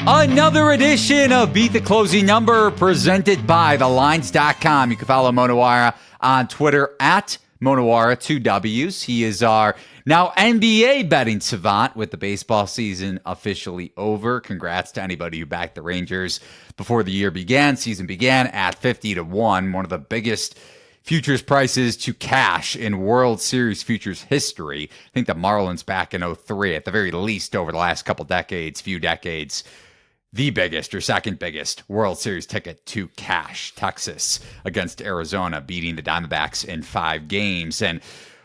Another edition of Beat the Closing Number presented by thelines.com. You can follow Nuwwarah on Twitter at Nuwwarah, 2 W's. He is our now NBA betting savant with the baseball season officially over. Congrats to anybody who backed the Rangers before the year began. Season began at 50-1, one of the biggest futures prices to cash in World Series futures history. I think the Marlins back in 03, at the very least over the last few decades, the biggest or second biggest World Series ticket to cash. Texas against Arizona, beating the Diamondbacks in 5 games. And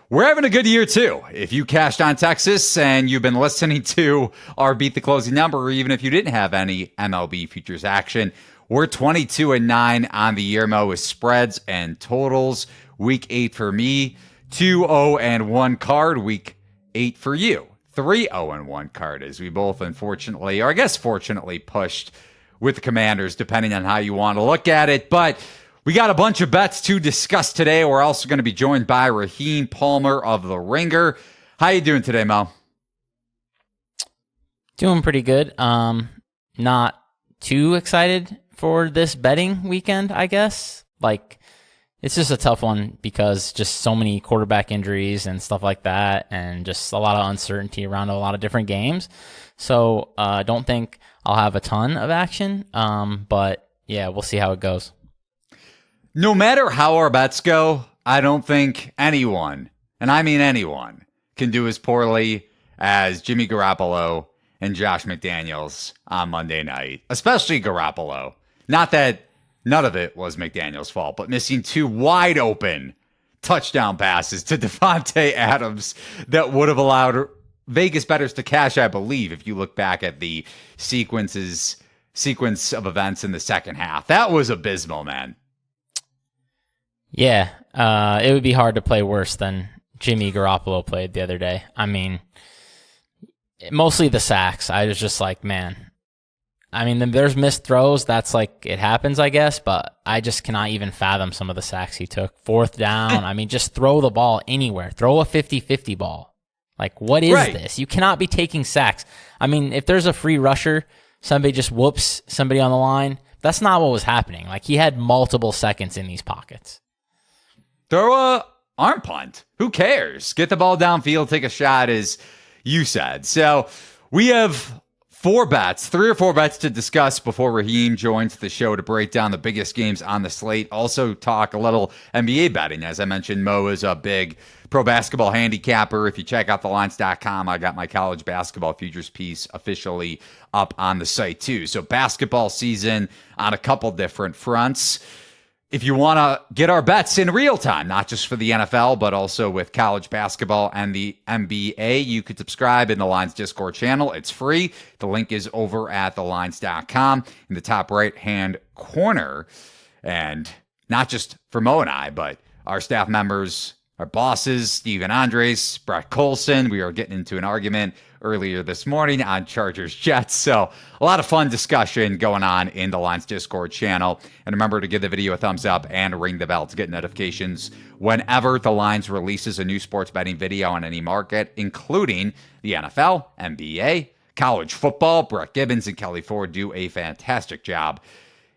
we're having a good year too. If you cashed on Texas and you've been listening to our Beat the Closing Number, or even if you didn't have any MLB futures action, we're 22-9 on the year, Mo, with spreads and totals. Week 8 for me, 2-0-1 card. Week 8 for you, 3-0-1 card, as we both unfortunately, or I guess fortunately, pushed with the Commanders, depending on how you want to look at it. But we got a bunch of bets to discuss today. We're also going to be joined by Raheem Palmer of The Ringer. How you doing today, Mo? Doing pretty good. Not too excited for this betting weekend, I guess. Like, it's just a tough one because just so many quarterback injuries and stuff like that, and just a lot of uncertainty around a lot of different games. So I don't think I'll have a ton of action, but yeah, we'll see how it goes. No matter how our bets go, I don't think anyone, and I mean anyone, can do as poorly as Jimmy Garoppolo and Josh McDaniels on Monday night, especially Garoppolo. Not that none of it was McDaniels' fault, but missing 2 wide open touchdown passes to Devontae Adams that would have allowed Vegas bettors to cash, I believe, if you look back at the sequence of events in the second half. That was abysmal, man. Yeah, it would be hard to play worse than Jimmy Garoppolo played the other day. I mean, mostly the sacks. I was just like, man. I mean, there's missed throws. That's like, it happens, I guess, but I just cannot even fathom some of the sacks he took. 4th down. I mean, just throw the ball anywhere. Throw a 50-50 ball. Like, what is this? You cannot be taking sacks. I mean, if there's a free rusher, somebody just whoops somebody on the line. That's not what was happening. Like, he had multiple seconds in these pockets. Throw a arm punt. Who cares? Get the ball downfield, take a shot, as you said. So we have 3 or 4 bets to discuss before Raheem joins the show to break down the biggest games on the slate. Also talk a little NBA betting. As I mentioned, Mo is a big pro basketball handicapper. If you check out thelines.com, I got my college basketball futures piece officially up on the site too. So basketball season on a couple different fronts. If you want to get our bets in real time, not just for the NFL, but also with college basketball and the NBA, you could subscribe in the Lines Discord channel. It's free. The link is over at thelines.com in the top right-hand corner. And not just for Mo and I, but our staff members, our bosses, Steven Andres, Brett Colson. We were getting into an argument earlier this morning on Chargers Jets. So a lot of fun discussion going on in the Lines Discord channel. And remember to give the video a thumbs up and ring the bell to get notifications whenever the Lines releases a new sports betting video on any market, including the NFL, NBA, college football. Brett Gibbons and Kelly Ford do a fantastic job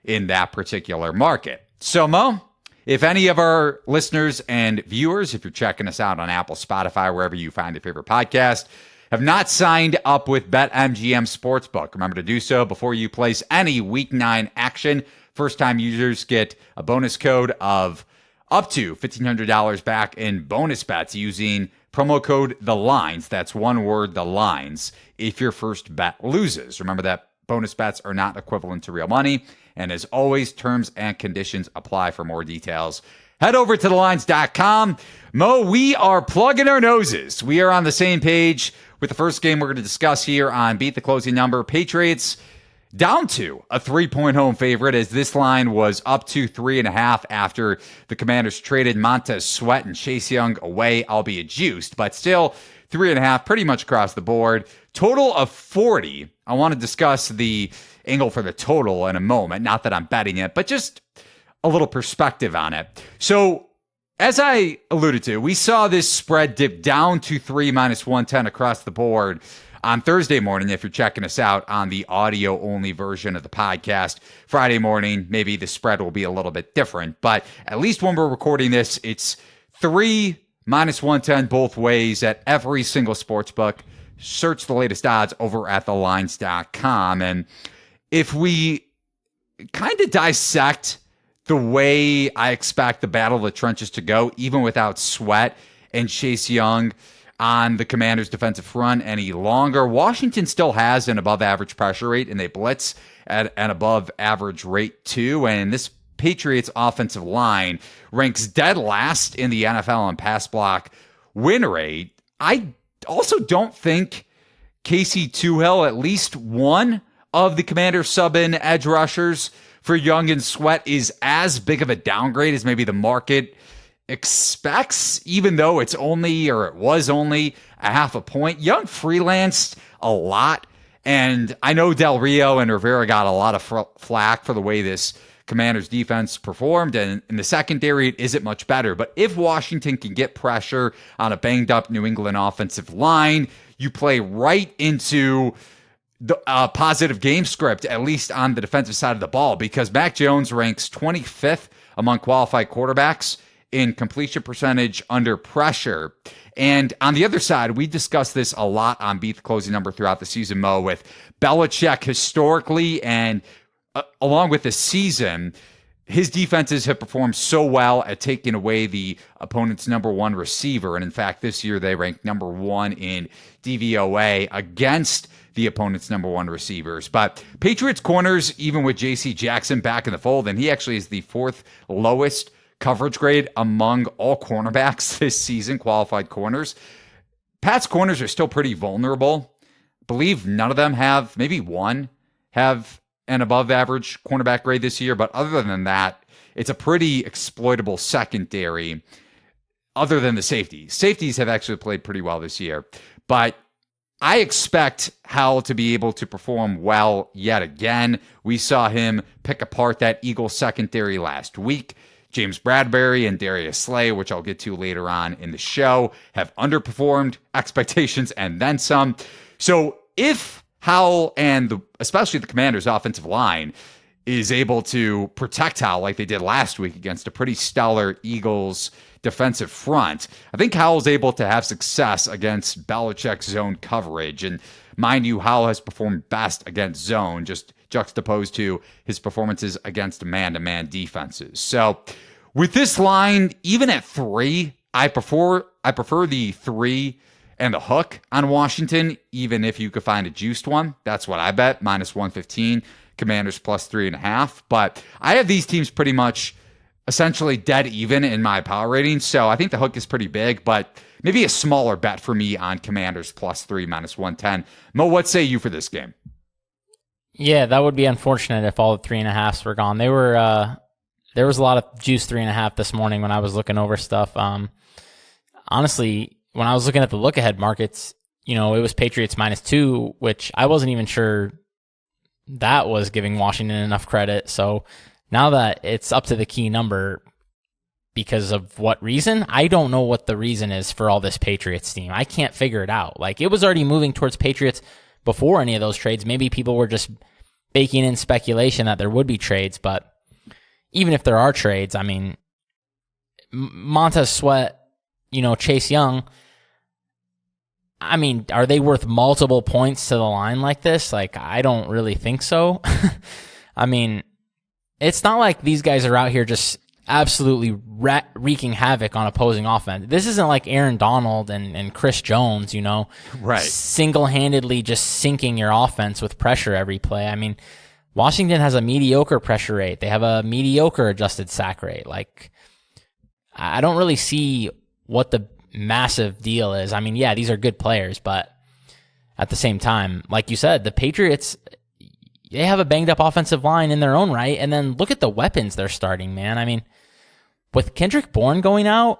in that particular market. So, Mo, if any of our listeners and viewers, if you're checking us out on Apple, Spotify, wherever you find your favorite podcast, have not signed up with BetMGM Sportsbook, remember to do so before you place any Week 9 action. First-time users get a bonus code of up to $1,500 back in bonus bets using promo code THELINES. That's one word, the lines, if your first bet loses. Remember that bonus bets are not equivalent to real money. And as always, terms and conditions apply. For more details, head over to thelines.com. Mo, we are plugging our noses. We are on the same page with the first game we're going to discuss here on Beat the Closing Number. Patriots down to a 3-point home favorite, as this line was up to 3.5 after the Commanders traded Montez Sweat and Chase Young away, albeit juiced, but still 3.5 pretty much across the board. Total of 40. I want to discuss the angle for the total in a moment. Not that I'm betting it, but just a little perspective on it. So, as I alluded to, we saw this spread dip down to 3 minus 110 across the board on Thursday morning if you're checking us out on the audio-only version of the podcast. Friday morning, maybe the spread will be a little bit different. But at least when we're recording this, it's 3 -110 both ways at every single sportsbook. Search the latest odds over at thelines.com. And if we kind of dissect the way I expect the battle of the trenches to go, even without Sweat and Chase Young on the Commanders' defensive front any longer, Washington still has an above-average pressure rate, and they blitz at an above-average rate too. And this Patriots offensive line ranks dead last in the NFL in pass block win rate. I also don't think Casey Toohill, at least one of the Commanders sub-in edge rushers for Young and Sweat, is as big of a downgrade as maybe the market expects, even though it was only a half a point. Young freelanced a lot, and I know Del Rio and Rivera got a lot of flack for the way this Commanders defense performed, and in the secondary it isn't much better. But if Washington can get pressure on a banged up New England offensive line, you play right into the positive game script, at least on the defensive side of the ball, because Mac Jones ranks 25th among qualified quarterbacks in completion percentage under pressure. And on the other side, we discussed this a lot on Beat the Closing Number throughout the season, Mo, with Belichick historically and along with the season, his defenses have performed so well at taking away the opponent's number one receiver. And in fact, this year they ranked number one in DVOA against the opponent's number one receivers. But Patriots corners, even with J.C. Jackson back in the fold, and he actually is the 4th lowest coverage grade among all cornerbacks this season, qualified corners. Pat's corners are still pretty vulnerable. I believe none of them have, maybe one, have an above average cornerback grade this year. But other than that, it's a pretty exploitable secondary other than the safeties. Safeties have actually played pretty well this year. But I expect Howell to be able to perform well yet again. We saw him pick apart that Eagles secondary last week. James Bradbury and Darius Slay, which I'll get to later on in the show, have underperformed expectations and then some. So if Howell and especially the Commanders' offensive line is able to protect Howell like they did last week against a pretty stellar Eagles defensive front, I think Howell's able to have success against Belichick's zone coverage. And mind you, Howell has performed best against zone, just juxtaposed to his performances against man-to-man defenses. So with this line, even at 3, I prefer the 3 and the hook on Washington, even if you could find a juiced one. That's what I bet, -115, Commanders +3.5. But I have these teams pretty much essentially dead even in my power rating, so I think the hook is pretty big, but maybe a smaller bet for me on Commanders +3, -110. Mo, what say you for this game? Yeah, that would be unfortunate if all the 3.5s were gone. They were there was a lot of juice 3.5 this morning when I was looking over stuff. Honestly, when I was looking at the look-ahead markets, it was Patriots -2, which I wasn't even sure that was giving Washington enough credit. So now that it's up to the key number, because of what reason? I don't know what the reason is for all this Patriots team. I can't figure it out. Like, it was already moving towards Patriots before any of those trades. Maybe people were just baking in speculation that there would be trades, but even if there are trades, I mean, Montez Sweat, Chase Young, I mean, are they worth multiple points to the line like this? Like, I don't really think so. I mean, it's not like these guys are out here just absolutely wreaking havoc on opposing offense. This isn't like Aaron Donald and Chris Jones, right, single-handedly just sinking your offense with pressure every play. I mean, Washington has a mediocre pressure rate. They have a mediocre adjusted sack rate. Like, I don't really see what the massive deal is. I mean, yeah, these are good players, but at the same time, like you said, the Patriots, they have a banged up offensive line in their own right. And then look at the weapons they're starting, man. I mean, with Kendrick Bourne going out,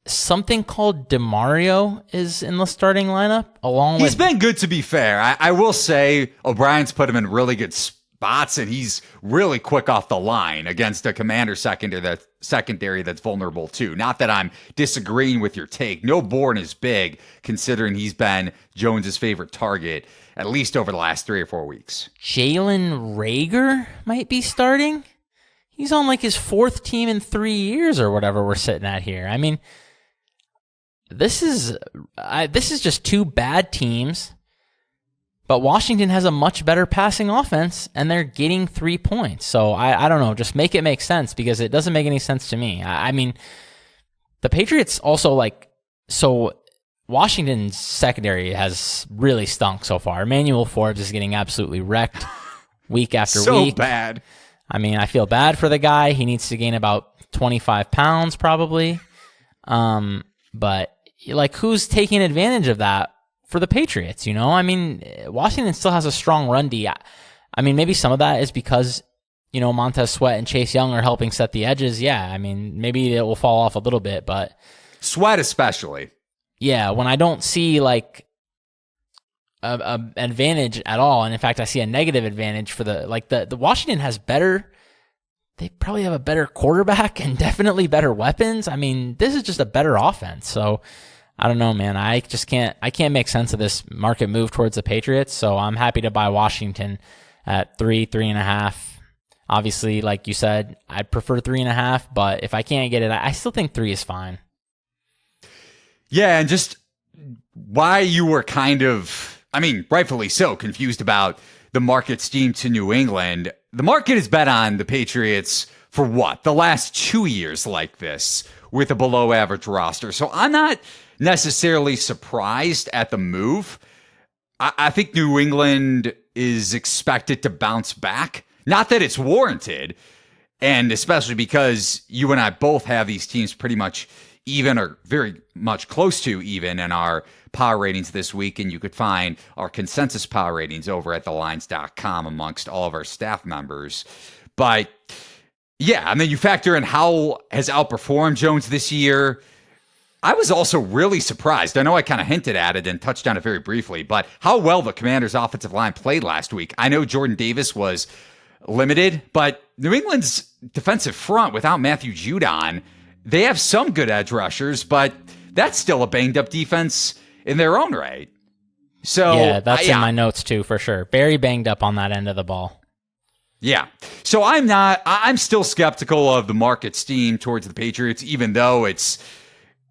something called DeMario is in the starting lineup along with... He's been good, to be fair. I will say O'Brien's put him in really good spots spots, and he's really quick off the line against a Commander secondary that's vulnerable too. Not that I'm disagreeing with your take. No Bourne is big, considering he's been Jones's favorite target at least over the last 3 or 4 weeks. Jalen Reagor might be starting. He's on like his 4th team in 3 years or whatever we're sitting at here. I mean, this is just 2 bad teams, but Washington has a much better passing offense, and they're getting 3 points. So I don't know, just make it make sense, because it doesn't make any sense to me. I mean, the Patriots also so Washington's secondary has really stunk so far. Emmanuel Forbes is getting absolutely wrecked week after week. So bad. I mean, I feel bad for the guy. He needs to gain about 25 pounds probably. But who's taking advantage of that for the Patriots? I mean, Washington still has a strong run D. I mean, maybe some of that is because, Montez Sweat and Chase Young are helping set the edges. Yeah, I mean, maybe it will fall off a little bit, but Sweat especially. Yeah, when I don't see an advantage at all, and in fact I see a negative advantage for the Washington has better. They probably have a better quarterback and definitely better weapons. I mean, this is just a better offense. So I don't know, man. I can't make sense of this market move towards the Patriots. So I'm happy to buy Washington at 3.5. Obviously, like you said, I'd prefer 3.5, but if I can't get it, I still think 3 is fine. Yeah, and just why you were kind of, rightfully so, confused about the market steam to New England. The market has bet on the Patriots for the last 2 years like this with a below average roster. So I'm not necessarily surprised at the move. I think New England is expected to bounce back. Not that it's warranted, and especially because you and I both have these teams pretty much even or very much close to even in our power ratings this week, and you could find our consensus power ratings over at thelines.com amongst all of our staff members. But yeah, you factor in how has outperformed Jones this year. I was also really surprised. I know I kind of hinted at it and touched on it very briefly, but how well the Commanders' offensive line played last week. I know Jordan Davis was limited, but New England's defensive front without Matthew Judon, they have some good edge rushers, but that's still a banged-up defense in their own right. So yeah, that's in my notes too, for sure. Very banged up on that end of the ball. Yeah. So I'm still skeptical of the market steam towards the Patriots, even though it's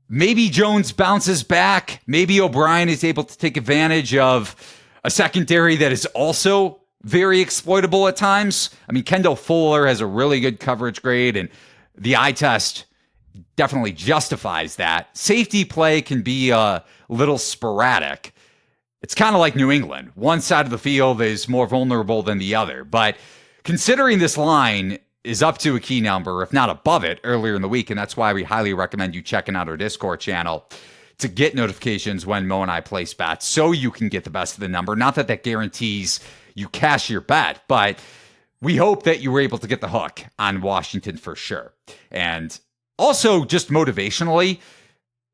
maybe Jones bounces back. Maybe O'Brien is able to take advantage of a secondary that is also very exploitable at times. Kendall Fuller has a really good coverage grade, and the eye test definitely justifies that. Safety play can be a little sporadic. It's kind of like New England. One side of the field is more vulnerable than the other. But considering this line is up to a key number, if not above it, earlier in the week, and that's why we highly recommend you checking out our Discord channel to get notifications when Mo and I place bets so you can get the best of the number. Not that guarantees you cash your bet, but we hope that you were able to get the hook on Washington for sure. And also, just motivationally,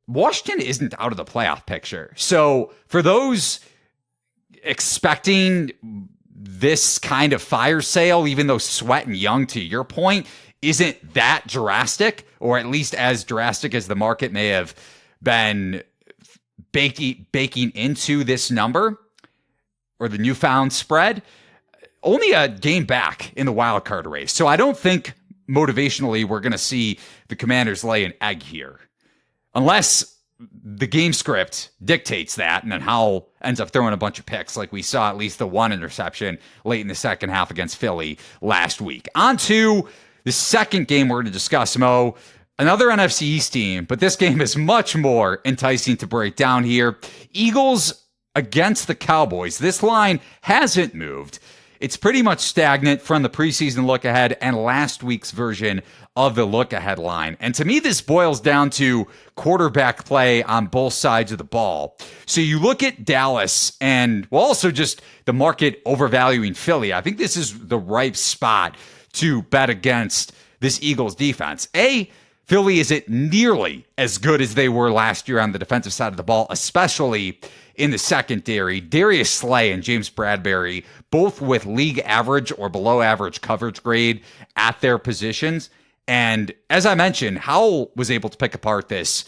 Washington isn't out of the playoff picture. So for those expecting this kind of fire sale, even though Sweat and Young, to your point, isn't that drastic, or at least as drastic as the market may have been baking into this number or the newfound spread, only a game back in the wild card race. So I don't think motivationally we're going to see the Commanders lay an egg here, unless the game script dictates that, and then Howell ends up throwing a bunch of picks like we saw at least the one interception late in the second half against Philly last week. On to the second game we're going to discuss, Mo. Another NFC East team, but this game is much more enticing to break down here. Eagles against the Cowboys. This line hasn't moved. It's pretty much stagnant from the preseason look ahead and last week's version of the look ahead line. And to me, this boils down to quarterback play on both sides of the ball. So you look at Dallas and also just the market overvaluing Philly. I think this is the ripe spot to bet against this Eagles defense. Philly isn't nearly as good as they were last year on the defensive side of the ball, especially in the secondary. Darius Slay and James Bradbury, both with league average or below average coverage grade at their positions. And as I mentioned, Howell was able to pick apart this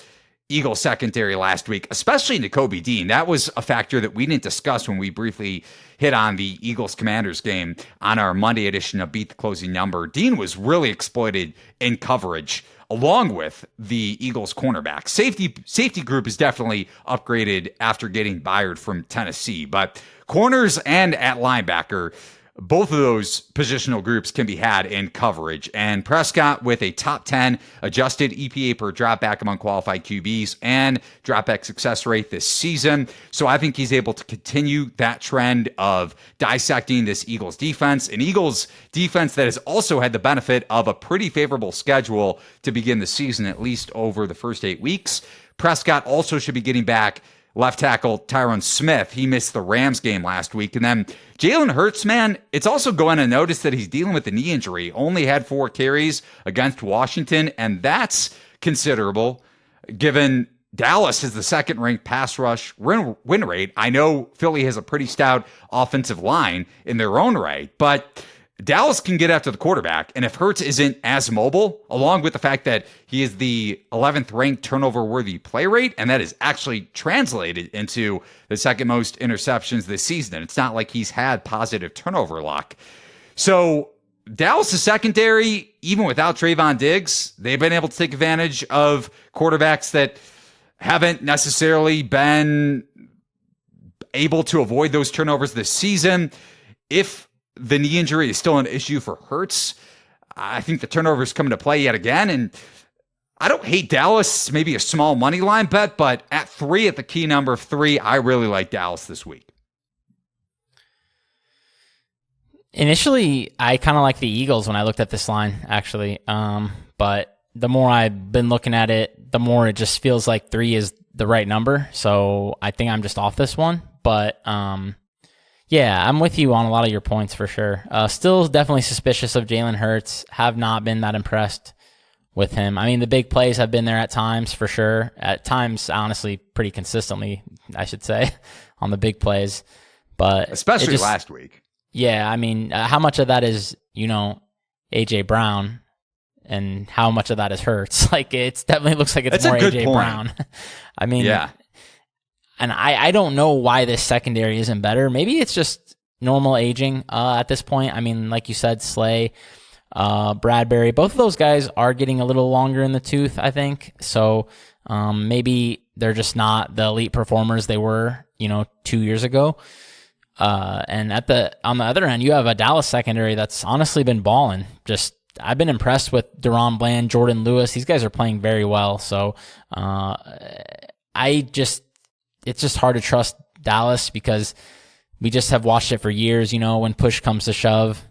Eagles secondary last week, especially Nakobe Dean. That was a factor that we didn't discuss when we briefly hit on the Eagles Commanders game on our Monday edition of Beat the Closing Number. Dean was really exploited in coverage along with the Eagles cornerback. Safety group is definitely upgraded after getting Byard from Tennessee, but corners and at linebacker, both of those positional groups can be had in coverage. And Prescott with a top 10 adjusted EPA per dropback among qualified QBs and dropback success rate this season. So I think he's able to continue that trend of dissecting this Eagles defense. An Eagles defense that has also had the benefit of a pretty favorable schedule to begin the season, at least over the first 8 weeks. Prescott also should be getting back left tackle Tyron Smith. He missed the Rams game last week. And then Jalen Hurts, man, it's also going to notice that he's dealing with a knee injury. Only had 4 carries against Washington, and that's considerable given Dallas is the second-ranked pass rush win rate. I know Philly has a pretty stout offensive line in their own right, but Dallas can get after the quarterback, and if Hurts isn't as mobile, along with the fact that he is the 11th ranked turnover-worthy play rate, and that is actually translated into the second most interceptions this season, and it's not like he's had positive turnover luck. So Dallas' secondary, even without Trayvon Diggs, they've been able to take advantage of quarterbacks that haven't necessarily been able to avoid those turnovers this season. If the knee injury is still an issue for Hurts, I think the turnovers come into play yet again. And I don't hate Dallas, maybe a small money line bet, but at 3, at the key number of 3, I really like Dallas this week. Initially, I kind of like the Eagles when I looked at this line, actually. But the more I've been looking at it, the more it just feels like 3 is the right number. So I think I'm just off this one. But yeah, I'm with you on a lot of your points for sure. Still definitely suspicious of Jalen Hurts. Have not been that impressed with him. I mean, the big plays have been there at times for sure. At times, honestly, pretty consistently, I should say, on the big plays. But especially last week. Yeah, I mean, how much of that is, A.J. Brown and how much of that is Hurts? Like, it definitely looks like it's more A.J. Brown. I mean, yeah. And I don't know why this secondary isn't better. Maybe it's just normal aging at this point. I mean, like you said, Slay, Bradbury, both of those guys are getting a little longer in the tooth, I think. So maybe they're just not the elite performers they were, 2 years ago. And on the other end, you have a Dallas secondary that's honestly been balling. I've been impressed with Deron Bland, Jordan Lewis. These guys are playing very well. So it's just hard to trust Dallas because we just have watched it for years. When push comes to shove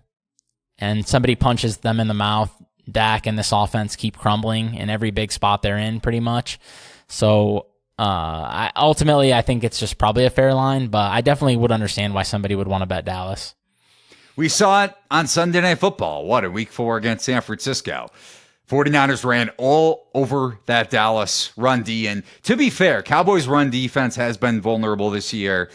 and somebody punches them in the mouth, Dak and this offense keep crumbling in every big spot they're in pretty much. So I think it's just probably a fair line, but I definitely would understand why somebody would want to bet Dallas. We saw it on Sunday Night Football. In week 4 against San Francisco. 49ers ran all over that Dallas run D. And to be fair, Cowboys run defense has been vulnerable this year.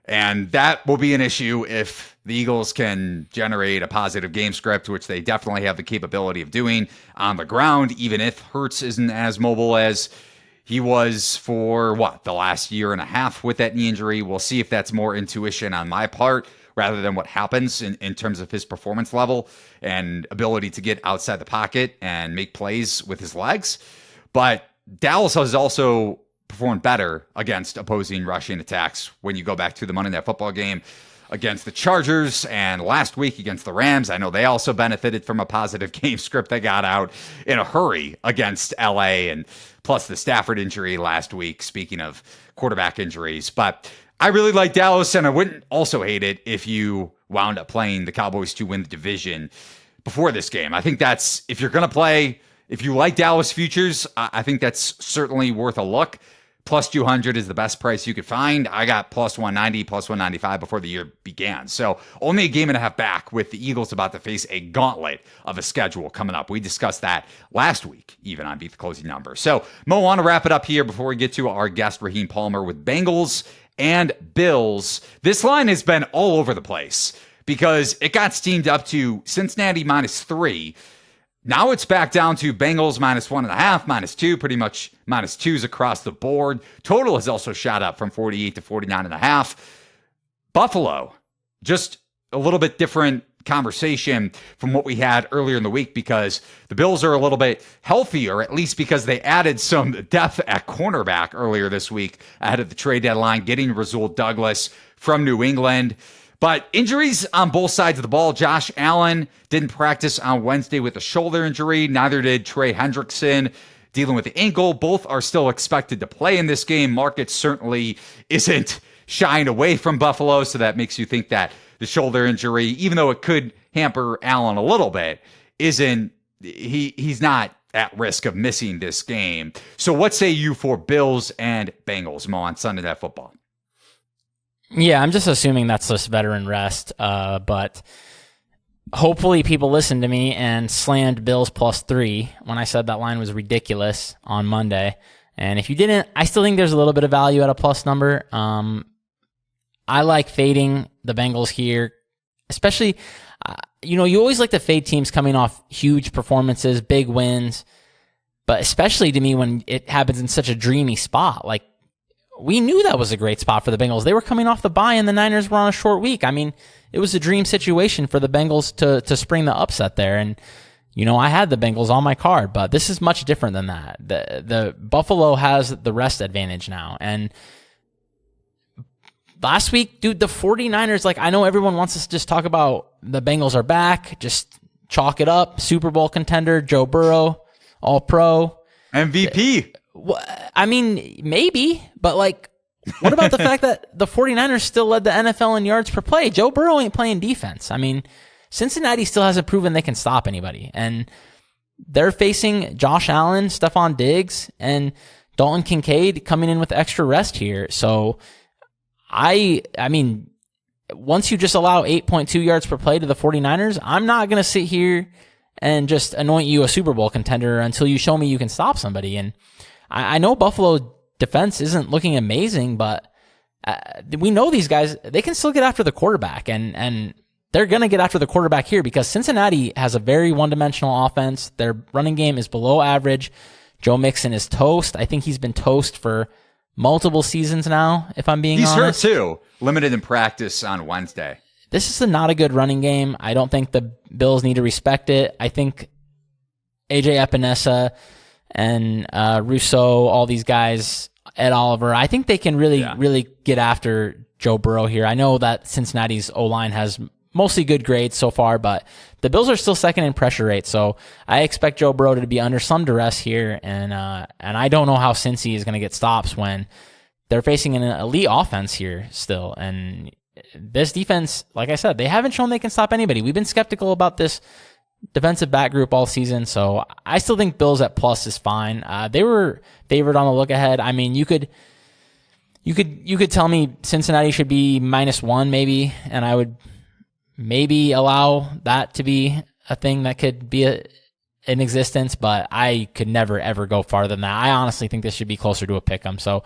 And that will be an issue if the Eagles can generate a positive game script, which they definitely have the capability of doing on the ground, even if Hurts isn't as mobile as he was for the last year and a half with that knee injury. We'll see if that's more intuition on my part rather than what happens in terms of his performance level and ability to get outside the pocket and make plays with his legs. But Dallas has also performed better against opposing rushing attacks when you go back to the Monday Night Football game against the Chargers and last week against the Rams. I know they also benefited from a positive game script. They got out in a hurry against LA, and plus the Stafford injury last week, speaking of quarterback injuries. But I really like Dallas, and I wouldn't also hate it if you wound up playing the Cowboys to win the division before this game. I think that's, if you're going to play, if you like Dallas futures, I think that's certainly worth a look. Plus 200 is the best price you could find. I got plus 190, plus 195 before the year began. So only a game and a half back with the Eagles about to face a gauntlet of a schedule coming up. We discussed that last week, even on Beat the Closing Number. So Mo, I want to wrap it up here before we get to our guest, Raheem Palmer, with Bengals and Bills. This line has been all over the place because it got steamed up to Cincinnati -3. Now it's back down to Bengals -1.5, -2, pretty much -2s across the board. Total has also shot up from 48 to 49.5. Buffalo, just a little bit different conversation from what we had earlier in the week because the Bills are a little bit healthier, at least because they added some depth at cornerback earlier this week ahead of the trade deadline, getting Rasul Douglas from New England. But injuries on both sides of the ball. Josh Allen didn't practice on Wednesday with a shoulder injury. Neither did Trey Hendrickson, dealing with the ankle. Both are still expected to play in this game. Market certainly isn't shying away from Buffalo, so that makes you think that the shoulder injury, even though it could hamper Allen a little bit, he's not at risk of missing this game. So what say you for Bills and Bengals, Mo, on Sunday Night Football? Yeah, I'm just assuming that's just veteran rest, but hopefully people listened to me and slammed Bills +3 when I said that line was ridiculous on Monday. And if you didn't, I still think there's a little bit of value at a plus number. I like fading the Bengals here, especially, you always like to fade teams coming off huge performances, big wins, but especially to me when it happens in such a dreamy spot. Like, we knew that was a great spot for the Bengals. They were coming off the bye and the Niners were on a short week. I mean, it was a dream situation for the Bengals to spring the upset there. And, I had the Bengals on my card, but this is much different than that. The Buffalo has the rest advantage now. And last week, dude, the 49ers, I know everyone wants us to just talk about the Bengals are back, just chalk it up, Super Bowl contender, Joe Burrow, All-Pro. MVP. I mean, maybe, but what about the fact that the 49ers still led the NFL in yards per play? Joe Burrow ain't playing defense. I mean, Cincinnati still hasn't proven they can stop anybody. And they're facing Josh Allen, Stephon Diggs, and Dalton Kincaid coming in with extra rest here. So I mean, once you just allow 8.2 yards per play to the 49ers, I'm not going to sit here and just anoint you a Super Bowl contender until you show me you can stop somebody. And I know Buffalo defense isn't looking amazing, but we know these guys, they can still get after the quarterback, and they're going to get after the quarterback here because Cincinnati has a very one-dimensional offense. Their running game is below average. Joe Mixon is toast. I think he's been toast for multiple seasons now, if I'm being honest. He's hurt too. Limited in practice on Wednesday. This is not a good running game. I don't think the Bills need to respect it. I think AJ Epinesa and Rousseau, all these guys, Ed Oliver, I think they can really get after Joe Burrow here. I know that Cincinnati's O-line has mostly good grades so far, but the Bills are still second in pressure rate, so I expect Joe Burrow to be under some duress here, and I don't know how Cincy is going to get stops when they're facing an elite offense here still, and this defense, like I said, they haven't shown they can stop anybody. We've been skeptical about this defensive back group all season, so I still think Bills at plus is fine. They were favored on the look ahead. I mean, you could tell me Cincinnati should be -1 maybe, and I would maybe allow that to be a thing that could be in existence, but I could never ever go farther than that. I honestly think this should be closer to a pick 'em. So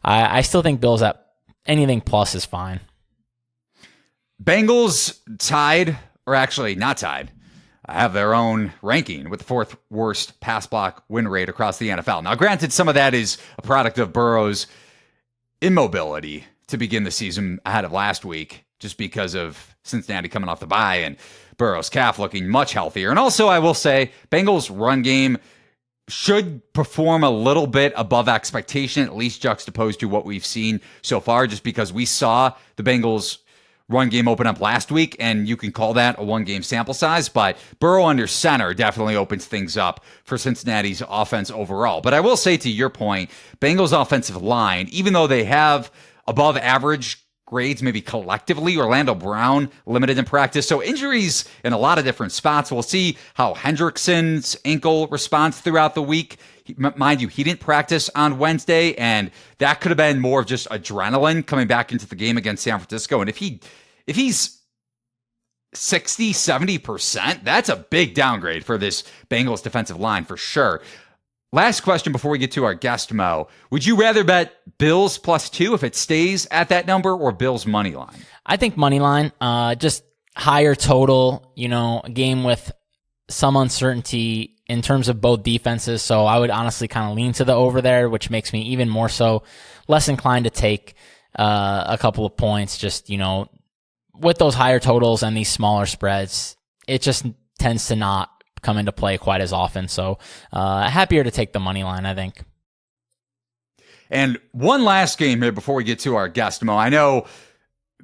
I still think Bills at anything plus is fine. Bengals tied, or actually not tied, have their own ranking with the fourth worst pass block win rate across the NFL. Now, granted, some of that is a product of Burrow's immobility to begin the season ahead of last week, just because of Cincinnati coming off the bye and Burrow's calf looking much healthier. And also, I will say, Bengals run game should perform a little bit above expectation, at least juxtaposed to what we've seen so far, just because we saw the Bengals run game open up last week, and you can call that a one-game sample size, but Burrow under center definitely opens things up for Cincinnati's offense overall. But I will say, to your point, Bengals offensive line, even though they have above average grades, maybe collectively. Orlando Brown limited in practice. So injuries in a lot of different spots. We'll see how Hendrickson's ankle responds throughout the week. Mind you, he didn't practice on Wednesday, and that could have been more of just adrenaline coming back into the game against San Francisco. And if he's 60, 70%, that's a big downgrade for this Bengals defensive line for sure. Last question before we get to our guest, Mo. Would you rather bet Bills +2 if it stays at that number, or Bills money line? I think money line, just higher total, a game with some uncertainty in terms of both defenses. So I would honestly kind of lean to the over there, which makes me even more so less inclined to take a couple of points. Just, with those higher totals and these smaller spreads, it just tends to not come into play quite as often. So happier to take the money line, I think. And one last game here before we get to our guest, Mo. I know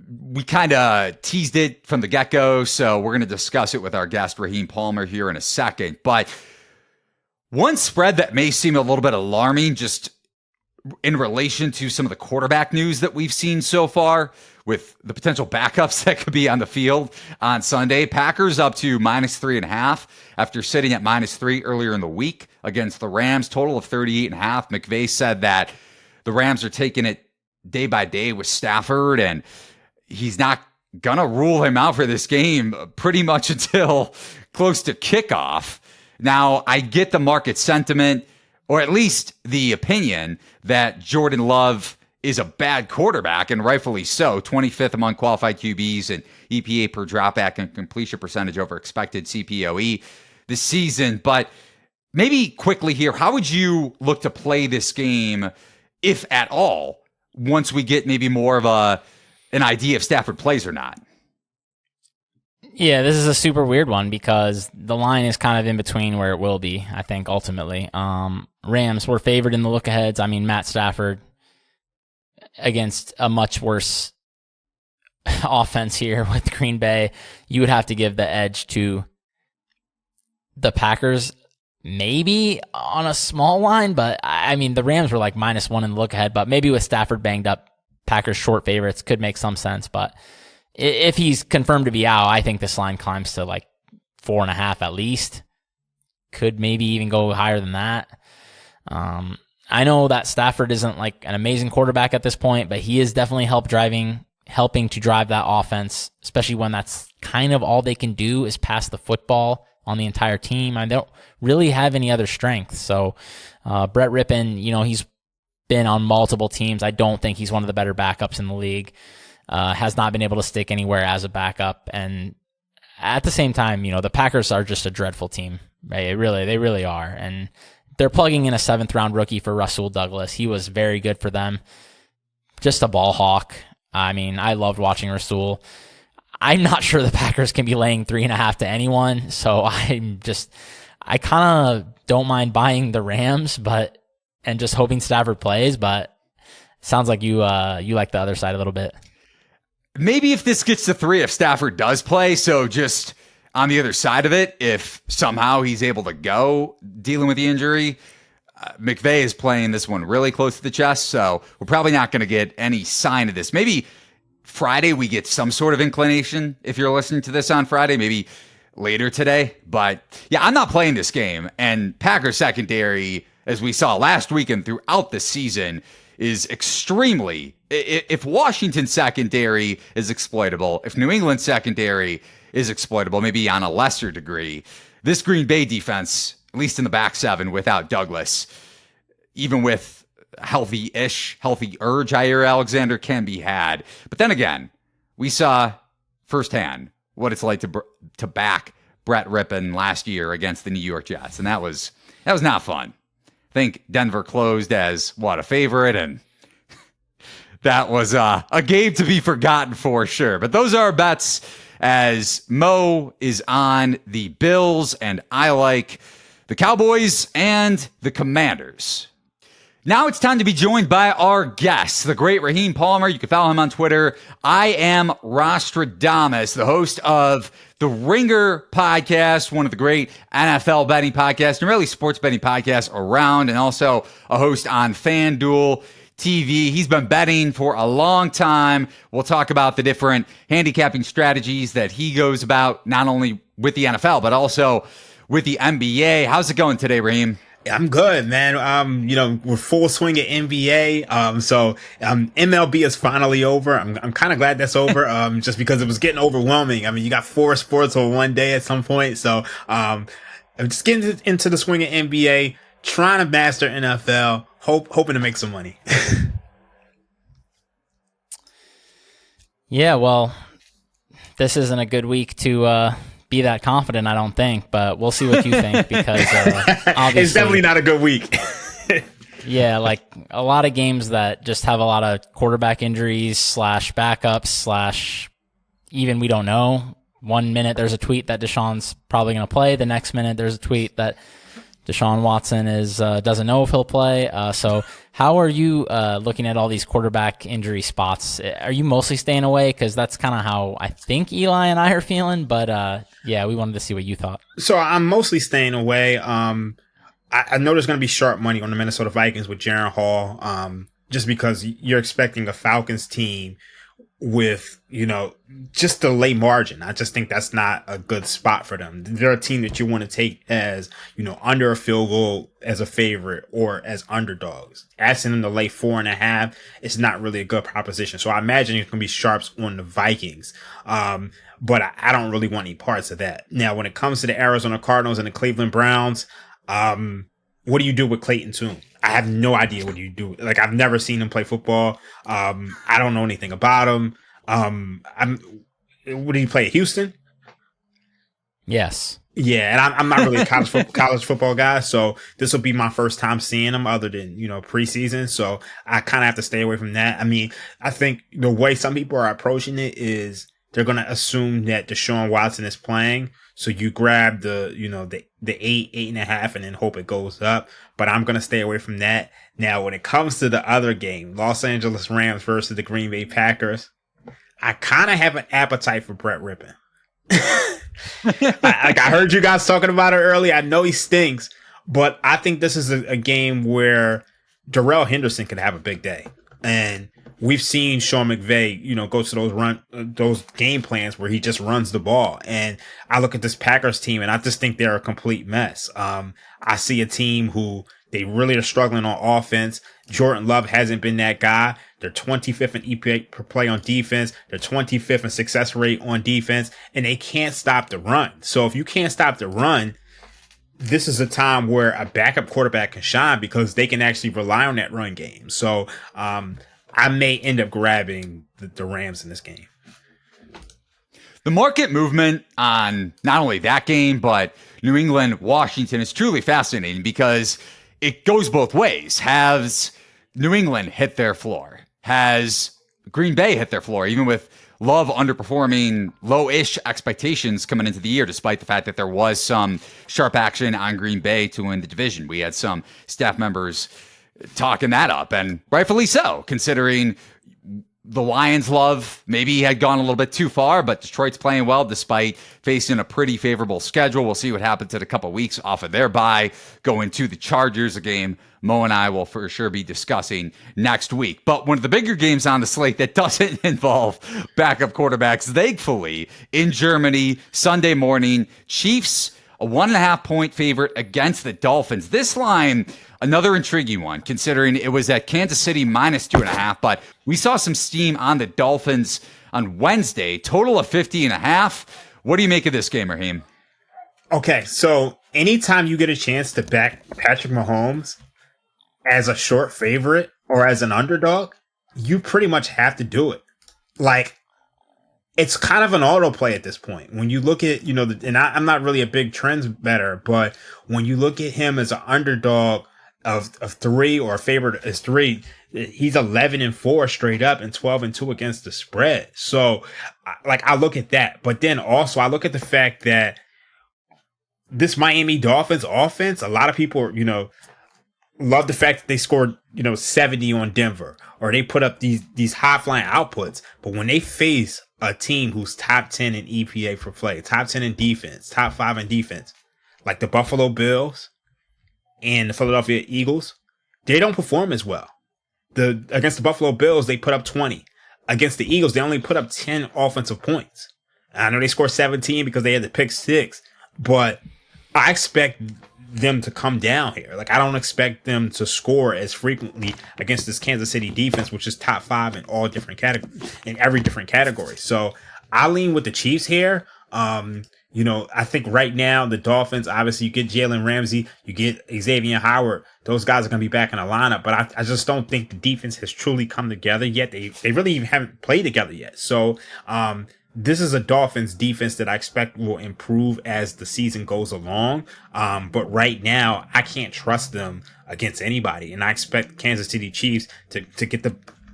we kind of teased it from the get-go, so we're going to discuss it with our guest, Raheem Palmer, here in a second. But one spread that may seem a little bit alarming just in relation to some of the quarterback news that we've seen so far, with the potential backups that could be on the field on Sunday. Packers up to -3.5 after sitting at -3 earlier in the week against the Rams, total of 38.5. McVay said that the Rams are taking it day by day with Stafford, and he's not going to rule him out for this game pretty much until close to kickoff. Now, I get the market sentiment, or at least the opinion, that Jordan Love is a bad quarterback, and rightfully so. 25th among qualified QBs and EPA per dropback and completion percentage over expected CPOE this season. But maybe quickly here, how would you look to play this game, if at all, once we get maybe more of an idea if Stafford plays or not? Yeah, this is a super weird one because the line is kind of in between where it will be, I think, ultimately. Rams were favored in the look-aheads. I mean, Matt Stafford against a much worse offense here with Green Bay. You would have to give the edge to the Packers, maybe on a small line, but I mean, the Rams were like -1 in the look-ahead, but maybe with Stafford banged up, Packers short favorites could make some sense, but if he's confirmed to be out, I think this line climbs to like 4.5 at least. Could maybe even go higher than that. I know that Stafford isn't like an amazing quarterback at this point, but he is definitely helping to drive that offense, especially when that's kind of all they can do is pass the football on the entire team. I don't really have any other strength. So Brett Rippon, he's been on multiple teams. I don't think he's one of the better backups in the league. Has not been able to stick anywhere as a backup. And at the same time, the Packers are just a dreadful team. Right? They really are. And they're plugging in a 7th-round rookie for Rasul Douglas. He was very good for them. Just a ball hawk. I mean, I loved watching Rasul. I'm not sure the Packers can be laying 3.5 to anyone. So I kind of don't mind buying the Rams, and just hoping Stafford plays. But sounds like you like the other side a little bit. Maybe if this gets to 3, if Stafford does play, so just on the other side of it, if somehow he's able to go dealing with the injury, McVay is playing this one really close to the chest, so we're probably not going to get any sign of this. Maybe Friday we get some sort of inclination if you're listening to this on Friday, maybe later today. But yeah, I'm not playing this game. And Packers secondary, as we saw last week and throughout the season, is extremely, if Washington secondary is exploitable, if New England secondary is exploitable, maybe on a lesser degree, this Green Bay defense, at least in the back 7 without Douglas, even with healthier Jair Alexander, can be had. But then again, we saw firsthand what it's like to back Brett Rippon last year against the New York Jets, and that was not fun. I think Denver closed as a favorite, and that was a game to be forgotten for sure. But those are our bets, as Mo is on the Bills and I like the Cowboys and the Commanders. Now it's time to be joined by our guest, the great Raheem Palmer. You can follow him on Twitter. I am Rostradamus, the host of the Ringer podcast, one of the great NFL betting podcasts and really sports betting podcasts around, and also a host on FanDuel. TV. He's been betting for a long time. We'll talk about the different handicapping strategies that he goes about, not only with the NFL, but also with the NBA. How's it going today, Raheem? I'm good, man. We're full swing at NBA. MLB is finally over. I'm kind of glad that's over. Just because it was getting overwhelming. I mean, you got 4 sports on one day at some point. So, I'm just getting into the swing of NBA, trying to master NFL, hoping to make some money. Yeah, well, this isn't a good week to be that confident, I don't think, but we'll see what you think because obviously it's definitely not a good week. Yeah, like a lot of games that just have a lot of quarterback injuries / backups / even we don't know. 1 minute there's a tweet that Deshaun's probably going to play. The next minute there's a tweet that Deshaun Watson doesn't know if he'll play. So how are you looking at all these quarterback injury spots? Are you mostly staying away? Because that's kind of how I think Eli and I are feeling. But yeah, we wanted to see what you thought. So I'm mostly staying away. I know there's going to be sharp money on the Minnesota Vikings with Jaron Hall, just because you're expecting a Falcons team with, just the late margin. I just think that's not a good spot for them. They're a team that you want to take as, under a field goal as a favorite or as underdogs. Asking them to lay 4.5 is not really a good proposition. So I imagine it's going to be sharps on the Vikings. But I don't really want any parts of that. Now, when it comes to the Arizona Cardinals and the Cleveland Browns, what do you do with Clayton Tune? I have no idea what you do. Like, I've never seen him play football. I don't know anything about him. What did he play at Houston? Yes. Yeah, and I'm not really a college football guy, so this will be my first time seeing him other than, preseason. So I kind of have to stay away from that. I mean, I think the way some people are approaching it is they're going to assume that Deshaun Watson is playing. So you grab the 8.5, and then hope it goes up. But I'm going to stay away from that. Now, when it comes to the other game, Los Angeles Rams versus the Green Bay Packers, I kind of have an appetite for Brett Rippon. I heard you guys talking about it earlier. I know he stinks, but I think this is a game where Darrell Henderson could have a big day. And we've seen Sean McVay, go to those game plans where he just runs the ball. And I look at this Packers team and I just think they're a complete mess. I see a team who they really are struggling on offense. Jordan Love hasn't been that guy. They're 25th in EPA per play on defense. They're 25th in success rate on defense, and they can't stop the run. So if you can't stop the run, this is a time where a backup quarterback can shine because they can actually rely on that run game. So I may end up grabbing the Rams in this game. The market movement on not only that game, but New England, Washington is truly fascinating because it goes both ways. Has New England hit their floor? Has Green Bay hit their floor, even with Love underperforming low-ish expectations coming into the year, despite the fact that there was some sharp action on Green Bay to win the division? We had some staff members talking that up, and rightfully so, considering the Lions' love maybe had gone a little bit too far, but Detroit's playing well despite facing a pretty favorable schedule. We'll see what happens in a couple of weeks off of their bye, going to the Chargers, a game Mo and I will for sure be discussing next week. But one of the bigger games on the slate that doesn't involve backup quarterbacks, thankfully, in Germany, Sunday morning, Chiefs, a 1.5-point favorite against the Dolphins. This line, another intriguing one, considering it was at Kansas City minus 2.5, but we saw some steam on the Dolphins on Wednesday, total of 50.5. What do you make of this game, Raheem? Okay, so anytime you get a chance to back Patrick Mahomes as a short favorite or as an underdog, you pretty much have to do it. Like, it's kind of an autoplay at this point. When you look at, and I'm not really a big trends better, but when you look at him as an underdog of 3 or a favorite as 3, he's 11-4 straight up and 12-2 against the spread. So, I look at that, but then also I look at the fact that this Miami Dolphins offense, a lot of people, love the fact that they scored, 70 on Denver, or they put up these high flying outputs. But when they face a team who's top 10 in EPA per play, top 10 in defense, top 5 in defense, like the Buffalo Bills and the Philadelphia Eagles, they don't perform as well. against the Buffalo Bills, they put up 20. Against the Eagles, they only put up 10 offensive points. I know they scored 17 because they had the pick 6, but I expect them to come down here. Like, I don't expect them to score as frequently against this Kansas City defense, which is top 5 in all different categories, in every different category. So I lean with the Chiefs here. I think right now the Dolphins, obviously you get Jalen Ramsey, you get Xavier Howard. Those guys are going to be back in the lineup, but I just don't think the defense has truly come together yet. They really even haven't played together yet. So, this is a Dolphins defense that I expect will improve as the season goes along. But right now I can't trust them against anybody. And I expect Kansas City Chiefs to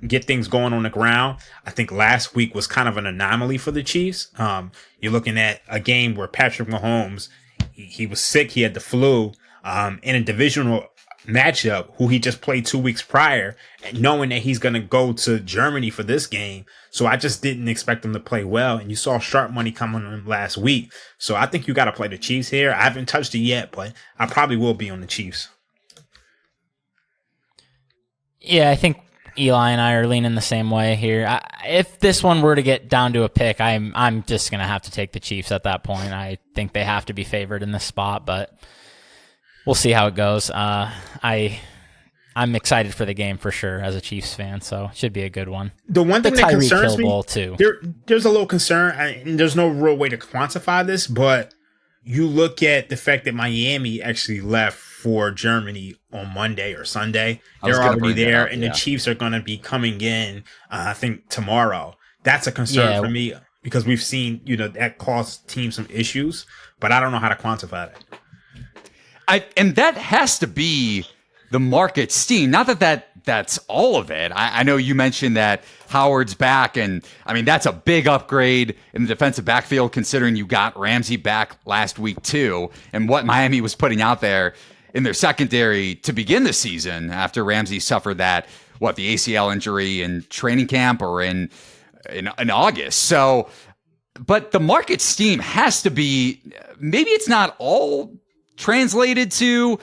get things going on the ground. I think last week was kind of an anomaly for the Chiefs. You're looking at a game where Patrick Mahomes, he was sick. He had the flu, in a divisional matchup who he just played 2 weeks prior, and knowing that he's going to go to Germany for this game. So I just didn't expect him to play well. And you saw sharp money coming on him last week. So I think you got to play the Chiefs here. I haven't touched it yet, but I probably will be on the Chiefs. Yeah, I think Eli and I are leaning the same way here. If this one were to get down to a pick, I'm just going to have to take the Chiefs at that point. I think they have to be favored in this spot, but we'll see how it goes. I'm excited for the game for sure as a Chiefs fan, so it should be a good one. The one thing that concerns me, too. There's a little concern, and there's no real way to quantify this, but you look at the fact that Miami actually left for Germany on Monday or Sunday. They're already there, and the Chiefs are going to be coming in, I think, tomorrow. That's a concern for me because we've seen, that caused teams some issues, but I don't know how to quantify that. And that has to be the market steam. Not that's all of it. I know you mentioned that Howard's back, and I mean, that's a big upgrade in the defensive backfield considering you got Ramsey back last week too, and what Miami was putting out there in their secondary to begin the season after Ramsey suffered the ACL injury in training camp or in August. So, but the market steam has to be, maybe it's not all translated to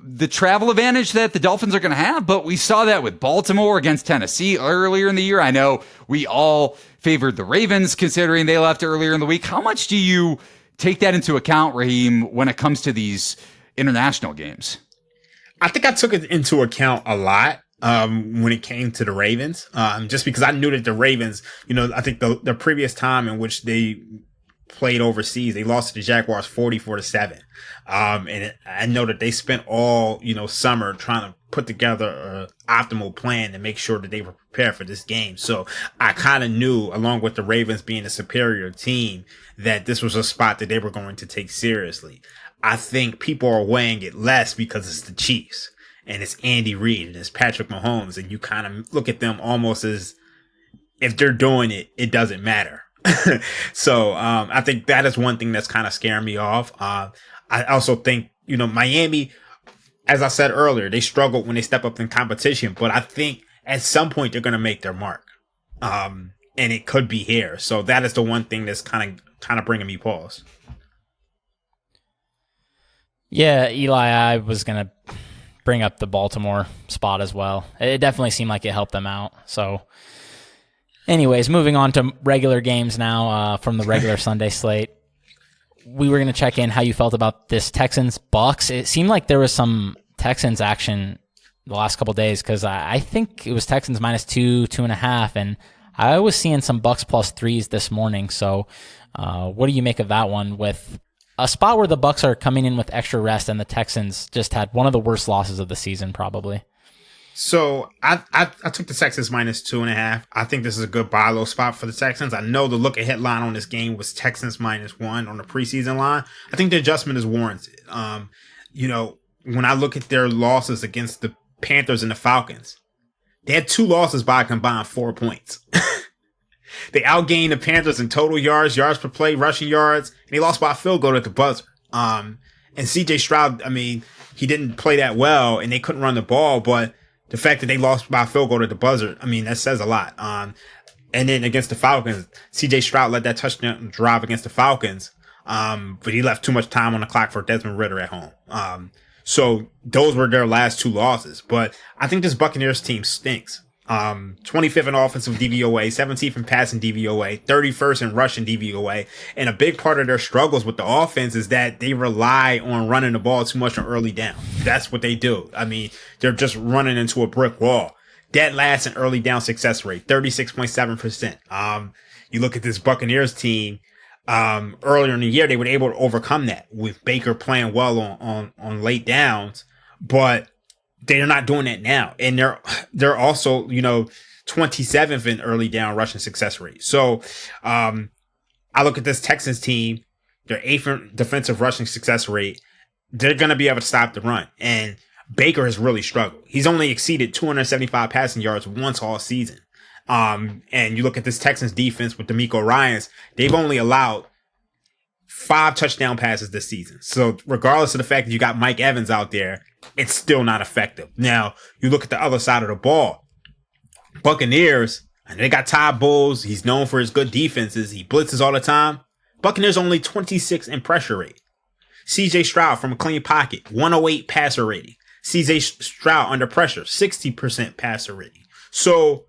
the travel advantage that the Dolphins are going to have, but we saw that with Baltimore against Tennessee earlier in the year. I know we all favored the Ravens considering they left earlier in the week. How much do you take that into account, Raheem, when it comes to these international games? I think I took it into account a lot when it came to the Ravens, just because I knew that the Ravens, I think the previous time in which they played overseas, they lost to the Jaguars 44-7. And I know that they spent all, summer trying to put together an optimal plan to make sure that they were prepared for this game. So I kind of knew, along with the Ravens being a superior team, that this was a spot that they were going to take seriously. I think people are weighing it less because it's the Chiefs and it's Andy Reid and it's Patrick Mahomes. And you kind of look at them almost as if they're doing it, it doesn't matter. So, I think that is one thing that's kind of scaring me off. I also think, Miami, as I said earlier, they struggled when they step up in competition, but I think at some point they're going to make their mark. And it could be here. So that is the one thing that's kind of bringing me pause. Yeah, Eli, I was going to bring up the Baltimore spot as well. It definitely seemed like it helped them out. So anyways, moving on to regular games now from the regular Sunday slate. We were going to check in how you felt about this Texans-Bucks. It seemed like there was some Texans action the last couple of days because I think it was Texans -2, 2.5, and I was seeing some Bucks +3s this morning. So what do you make of that one with a spot where the Bucks are coming in with extra rest and the Texans just had one of the worst losses of the season probably? So I took the Texans -2.5. I think this is a good buy low spot for the Texans. I know the look ahead line on this game was Texans -1 on the preseason line. I think the adjustment is warranted. When I look at their losses against the Panthers and the Falcons, they had 2 losses by a combined 4 points. They outgained the Panthers in total yards per play, rushing yards, and they lost by a field goal at the buzzer. And CJ Stroud, he didn't play that well and they couldn't run the ball, but the fact that they lost by a field goal at the buzzer, that says a lot. And then against the Falcons, CJ Stroud led that touchdown drive against the Falcons, but he left too much time on the clock for Desmond Ridder at home. So those were their last 2 losses. But I think this Buccaneers team stinks. 25th in offensive DVOA, 17th in passing DVOA, 31st in rushing DVOA. And a big part of their struggles with the offense is that they rely on running the ball too much on early down. That's what they do. I mean, they're just running into a brick wall. Dead last in early down success rate, 36.7%. You look at this Buccaneers team, earlier in the year, they were able to overcome that with Baker playing well on late downs, but they're not doing that now. And they're also, 27th in early down rushing success rate. So, I look at this Texans team, their 8th in defensive rushing success rate. They're going to be able to stop the run. And Baker has really struggled. He's only exceeded 275 passing yards once all season. And you look at this Texans defense with DeMeco Ryans, they've only allowed 5 touchdown passes this season. So regardless of the fact that you got Mike Evans out there, it's still not effective. Now, you look at the other side of the ball. Buccaneers, and they got Todd Bowles. He's known for his good defenses. He blitzes all the time. Buccaneers only 26 in pressure rate. CJ Stroud from a clean pocket, 108 passer rating. CJ Stroud under pressure, 60% passer rating. So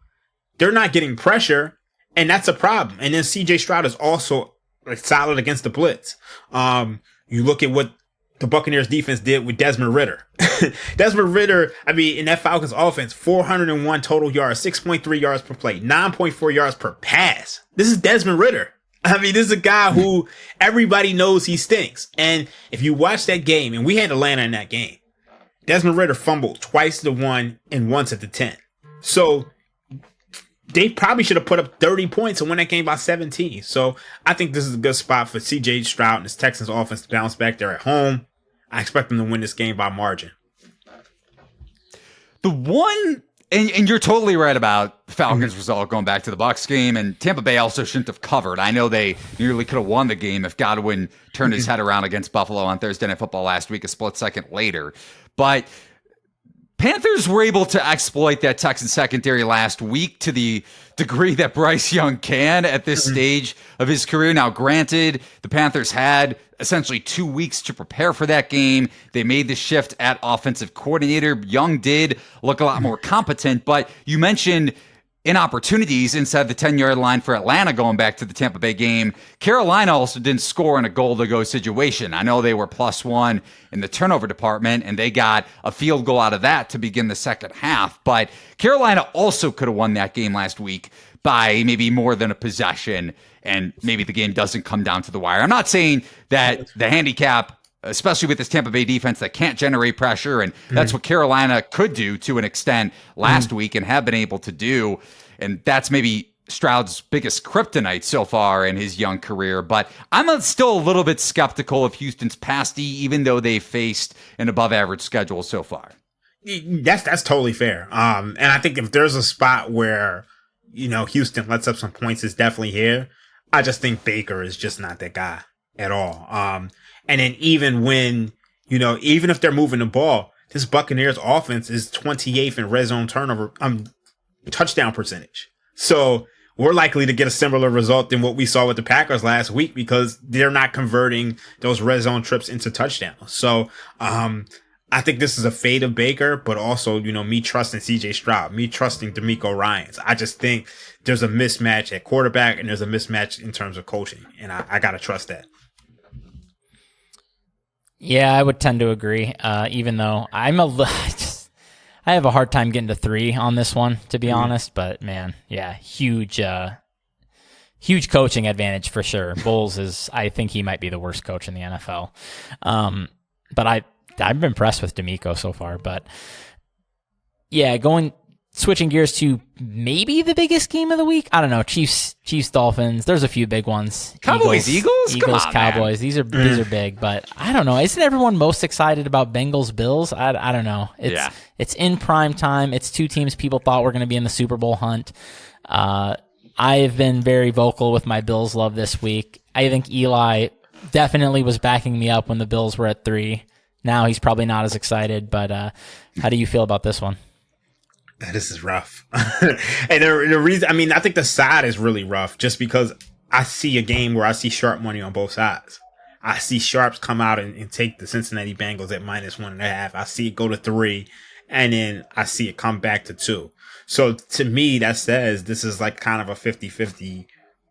they're not getting pressure, and that's a problem. And then CJ Stroud is also solid against the blitz. You look at what the Buccaneers defense did with Desmond Ridder. Desmond Ridder, in that Falcons offense, 401 total yards, 6.3 yards per play, 9.4 yards per pass. This is Desmond Ridder. This is a guy who everybody knows he stinks. And if you watch that game, and we had Atlanta in that game, Desmond Ridder fumbled twice to the 1 and once at the 10. So they probably should have put up 30 points and won that game by 17. So I think this is a good spot for CJ Stroud and his Texans offense to bounce back. They're at home. I expect them to win this game by margin. The one, and you're totally right about Falcons' result going back to the Bucs game, and Tampa Bay also shouldn't have covered. I know they nearly could have won the game if Godwin turned his head around against Buffalo on Thursday Night Football last week, a split second later. But Panthers were able to exploit that Texans secondary last week to the degree that Bryce Young can at this stage of his career. Now, granted, the Panthers had essentially 2 weeks to prepare for that game. They made the shift at offensive coordinator. Young did look a lot more competent, but you mentioned inopportunities inside the 10-yard line for Atlanta going back to the Tampa Bay game. Carolina also didn't score in a goal-to-go situation. I know they were +1 in the turnover department, and they got a field goal out of that to begin the second half. But Carolina also could have won that game last week by maybe more than a possession, and maybe the game doesn't come down to the wire. I'm not saying that the handicap, especially with this Tampa Bay defense that can't generate pressure, and that's what Carolina could do to an extent last week and have been able to do. And that's maybe Stroud's biggest kryptonite so far in his young career. But I'm still a little bit skeptical of Houston's pass D, even though they faced an above-average schedule so far. That's totally fair. And I think if there's a spot where, Houston lets up some points, it's definitely here. I just think Baker is just not that guy at all. And then even when, even if they're moving the ball, this Buccaneers offense is 28th in red zone turnover, touchdown percentage. So we're likely to get a similar result than what we saw with the Packers last week because they're not converting those red zone trips into touchdowns. So, I think this is a fade of Baker, but also, me trusting CJ Stroud, me trusting DeMeco Ryans. I just think there's a mismatch at quarterback and there's a mismatch in terms of coaching. And I got to trust that. Yeah, I would tend to agree. Even though I have a hard time getting to 3 on this one, to be honest. But man, yeah, huge coaching advantage for sure. Bowles I think he might be the worst coach in the NFL. But I'm impressed with DeMeco so far. But yeah, switching gears to maybe the biggest game of the week. I don't know. Chiefs, Dolphins. There's a few big ones. Eagles. Come on, Cowboys. Man. These are big, but I don't know. Isn't everyone most excited about Bengals, Bills? I don't know. It's in prime time. It's 2 teams people thought were going to be in the Super Bowl hunt. I've been very vocal with my Bills love this week. I think Eli definitely was backing me up when the Bills were at 3. Now he's probably not as excited, but how do you feel about this one? This is rough. And the reason, I think the side is really rough just because I see a game where I see sharp money on both sides. I see sharps come out and take the Cincinnati Bengals at -1.5. I see it go to 3, and then I see it come back to 2. So to me, that says this is like kind of a 50-50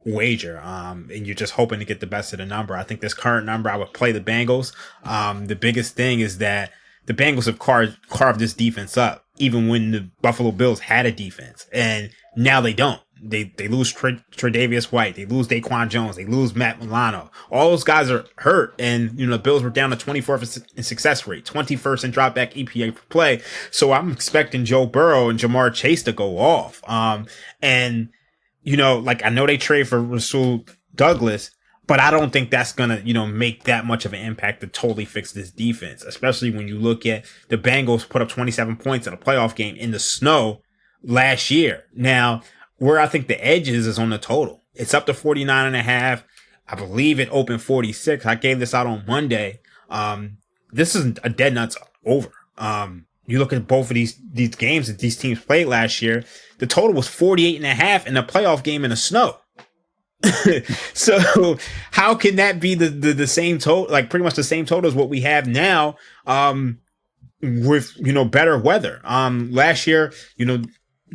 wager. And you're just hoping to get the best of the number. I think this current number, I would play the Bengals. The biggest thing is that the Bengals have carved this defense up, even when the Buffalo Bills had a defense, and now they don't. They lose Tre'Davious White, they lose Daquan Jones, they lose Matt Milano. All those guys are hurt, and the Bills were down to 24th in success rate, 21st in dropback EPA per play. So I'm expecting Joe Burrow and Jamar Chase to go off. And like I know they trade for Rasul Douglas, but I don't think that's going to, make that much of an impact to totally fix this defense, especially when you look at the Bengals put up 27 points in a playoff game in the snow last year. Now, where I think the edge is on the total. It's up to 49.5. I believe it opened 46. I gave this out on Monday. This is a dead nuts over. You look at both of these games that these teams played last year, the total was 48.5 in a playoff game in the snow. So how can that be the same total, like pretty much the same total as what we have now, with, better weather? Last year,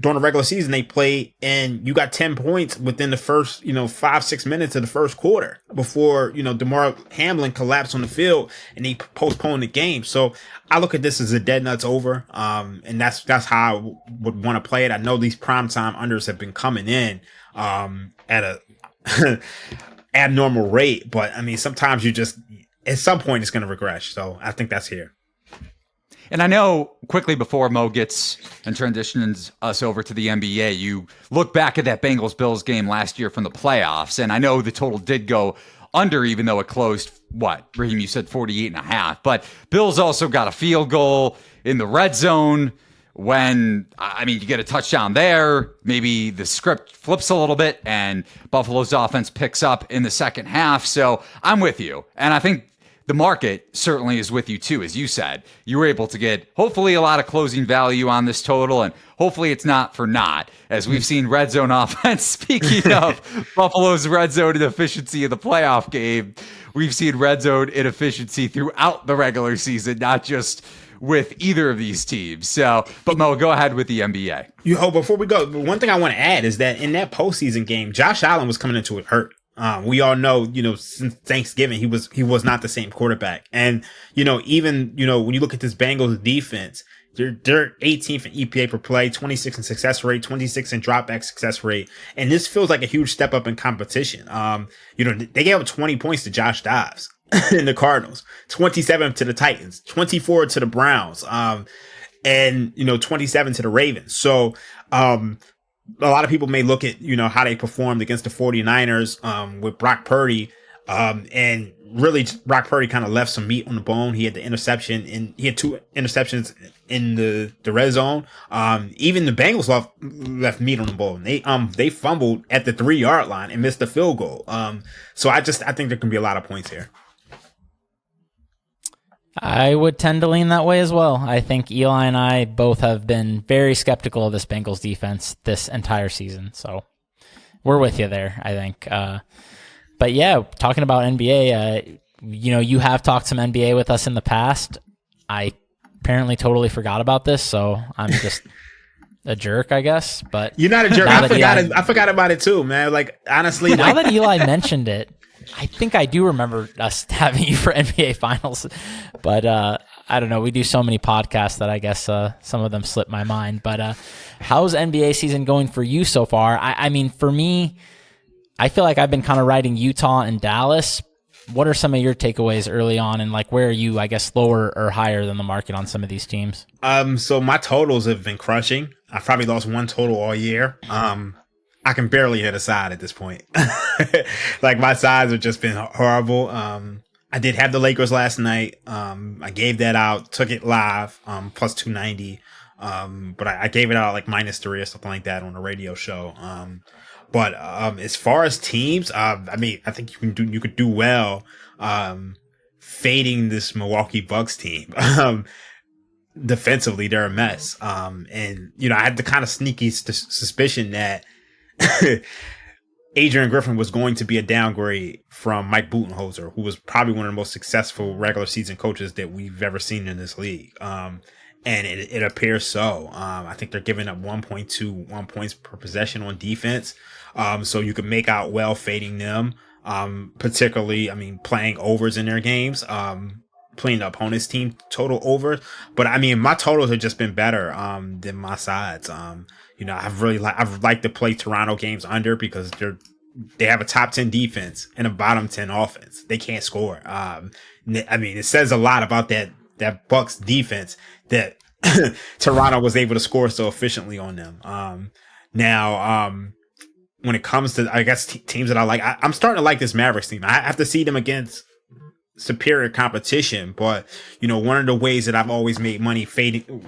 during the regular season, they played and you got 10 points within the first, 5-6 minutes of the first quarter before, DeMar Hamlin collapsed on the field and they postponed the game. So I look at this as a dead nuts over. And that's how I would want to play it. I know these primetime unders have been coming in, at a abnormal rate, but I mean, sometimes at some point it's going to regress. So I think that's here. And I know quickly before Mo gets and transitions us over to the NBA, you look back at that Bengals-Bills game last year from the playoffs, and I know the total did go under, even though it closed, Raheem, you said 48.5. But Bills also got a field goal in the red zone when, you get a touchdown there, maybe the script flips a little bit, and Buffalo's offense picks up in the second half. So I'm with you. And I think the market certainly is with you too, as you said. You were able to get hopefully a lot of closing value on this total, and hopefully it's not for naught, as we've seen red zone offense. Speaking of Buffalo's red zone inefficiency in the playoff game, we've seen red zone inefficiency throughout the regular season, not just with either of these teams. So, but Mo, go ahead with the NBA. Before we go, one thing I want to add is that in that postseason game, Josh Allen was coming into it hurt. We all know, since Thanksgiving, he was not the same quarterback. And, even, when you look at this Bengals defense, they're 18th in EPA per play, 26 in success rate, 26 in dropback success rate. And this feels like a huge step up in competition. They gave up 20 points to Josh Dobbs in the Cardinals, 27 to the Titans, 24 to the Browns, and 27 to the Ravens. So, a lot of people may look at, how they performed against the 49ers, with Brock Purdy. And really Brock Purdy kind of left some meat on the bone. He had the interception and he had 2 interceptions in the red zone. Even the Bengals left meat on the bone. They fumbled at the 3-yard line and missed the field goal. So I think there can be a lot of points here. I would tend to lean that way as well. I think Eli and I both have been very skeptical of this Bengals defense this entire season. So we're with you there, I think. But yeah, talking about NBA, you have talked some NBA with us in the past. I apparently totally forgot about this, so I'm just a jerk, I guess. But you're not a jerk. I forgot about it too, man. Like, honestly, now that Eli mentioned it, I think I do remember us having you for NBA Finals, but I don't know. We do so many podcasts that I guess some of them slip my mind. But how's NBA season going for you so far? I mean, for me, I feel like I've been kind of riding Utah and Dallas. What are some of your takeaways early on, and like where are you, I guess, lower or higher than the market on some of these teams? So my totals have been crushing. I've probably lost one total all year. I can barely hit a side at this point. Like, my sides have just been horrible. I did have the Lakers last night. I gave that out, took it live, plus 290. But I gave it out like -3 or something like that on a radio show. But as far as teams, I think you could do well fading this Milwaukee Bucks team. Defensively, they're a mess. And I had the kind of sneaky suspicion that Adrian Griffin was going to be a downgrade from Mike Budenholzer, who was probably one of the most successful regular season coaches that we've ever seen in this league. And it appears so. I think they're giving up 1.21 points per possession on defense. So you can make out well fading them. Particularly, I mean, playing overs in their games. Playing the opponent's team total over. But I mean, my totals have just been better than my sides. I've liked to play Toronto games under because they have a top 10 defense and a bottom 10 offense. They can't score. I mean, it says a lot about that Bucks defense that Toronto was able to score so efficiently on them. When it comes to, I guess, teams that I like, I'm starting to like this Mavericks team. I have to see them against superior competition, but one of the ways that I've always made money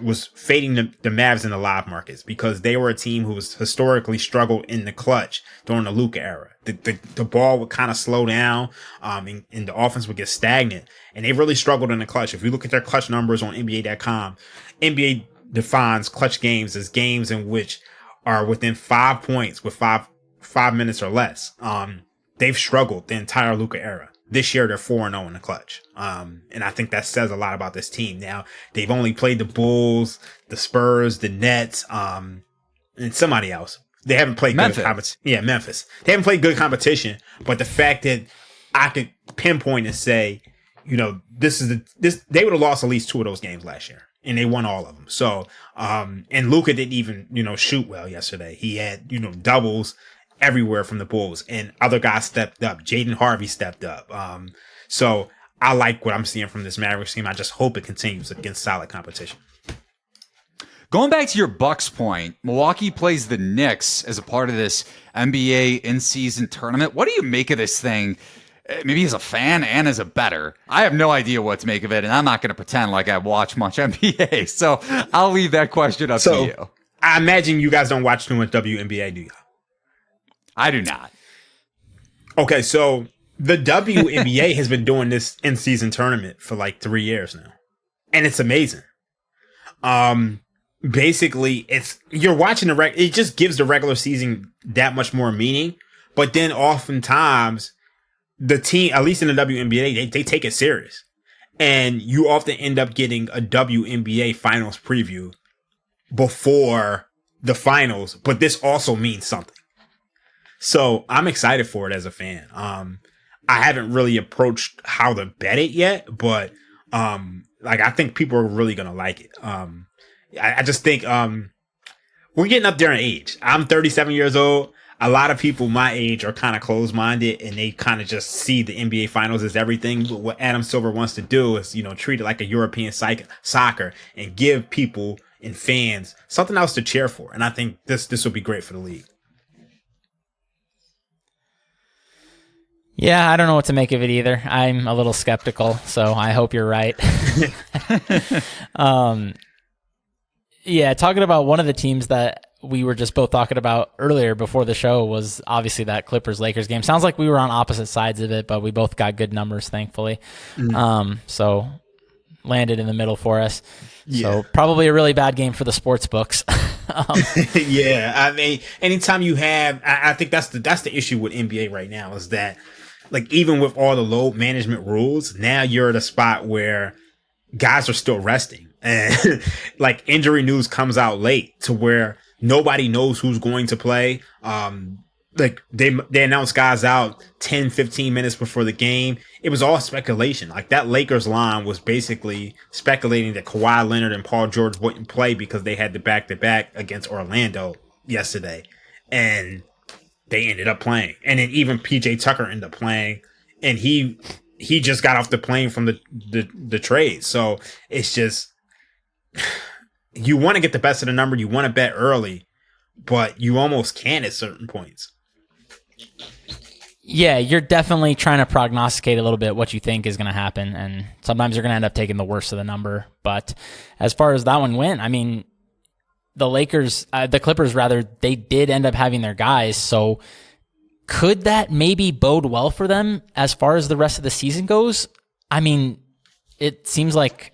was fading the Mavs in the live markets, because they were a team who was historically struggled in the clutch during the Luka era. The ball would kind of slow down, and the offense would get stagnant, and they really struggled in the clutch. If you look at their clutch numbers on NBA.com, NBA defines clutch games as games in which are within 5 points with five minutes or less. They've struggled the entire Luka era. This year, they're 4-0 in the clutch. And I think that says a lot about this team. Now, they've only played the Bulls, the Spurs, the Nets, and somebody else. They haven't played good competition. Yeah, Memphis. They haven't played good competition. But the fact that I could pinpoint and say, they would have lost at least 2 of those games last year. And they won all of them. So, and Luka didn't even, shoot well yesterday. He had, doubles everywhere from the Bulls, and other guys stepped up. Jaden Harvey stepped up. So I like what I'm seeing from this Mavericks team. I just hope it continues against solid competition. Going back to your Bucks point, Milwaukee plays the Knicks as a part of this NBA in-season tournament. What do you make of this thing? Maybe as a fan and as a bettor. I have no idea what to make of it, and I'm not going to pretend like I watch much NBA. So I'll leave that question up to you. I imagine you guys don't watch too much WNBA, do you? I do not. Okay, so the WNBA has been doing this in-season tournament for like 3 years now, and it's amazing. Basically, you're watching it just gives the regular season that much more meaning. But then, oftentimes, the team, at least in the WNBA, they take it serious, and you often end up getting a WNBA finals preview before the finals. But this also means something. So I'm excited for it as a fan. I haven't really approached how to bet it yet, but I think people are really gonna like it. I just think we're getting up there in age. I'm 37 years old. A lot of people my age are kind of closed-minded, and they kind of just see the NBA Finals as everything. But what Adam Silver wants to do is, treat it like a European soccer and give people and fans something else to cheer for. And I think this will be great for the league. Yeah, I don't know what to make of it either. I'm a little skeptical, so I hope you're right. Yeah, talking about one of the teams that we were just both talking about earlier before the show was obviously that Clippers-Lakers game. Sounds like we were on opposite sides of it, but we both got good numbers, thankfully. So landed in the middle for us. Yeah. So probably a really bad game for the sports books. Yeah, I mean, anytime you have, I think that's the issue with NBA right now is that, like, even with all the load management rules, now you're at a spot where guys are still resting, and like injury news comes out late to where nobody knows who's going to play. Like they announced guys out 10, 15 minutes before the game. It was all speculation. Like that Lakers line was basically speculating that Kawhi Leonard and Paul George wouldn't play because they had the back-to-back against Orlando yesterday. And they ended up playing. And then even PJ Tucker ended up playing. And he just got off the plane from the trade. So it's just, you want to get the best of the number. You want to bet early, but you almost can't at certain points. Yeah, you're definitely trying to prognosticate a little bit what you think is going to happen, and sometimes you're going to end up taking the worst of the number. But as far as that one went, I mean, the Clippers rather, they did end up having their guys, so could that maybe bode well for them as far as the rest of the season goes? I mean, it seems like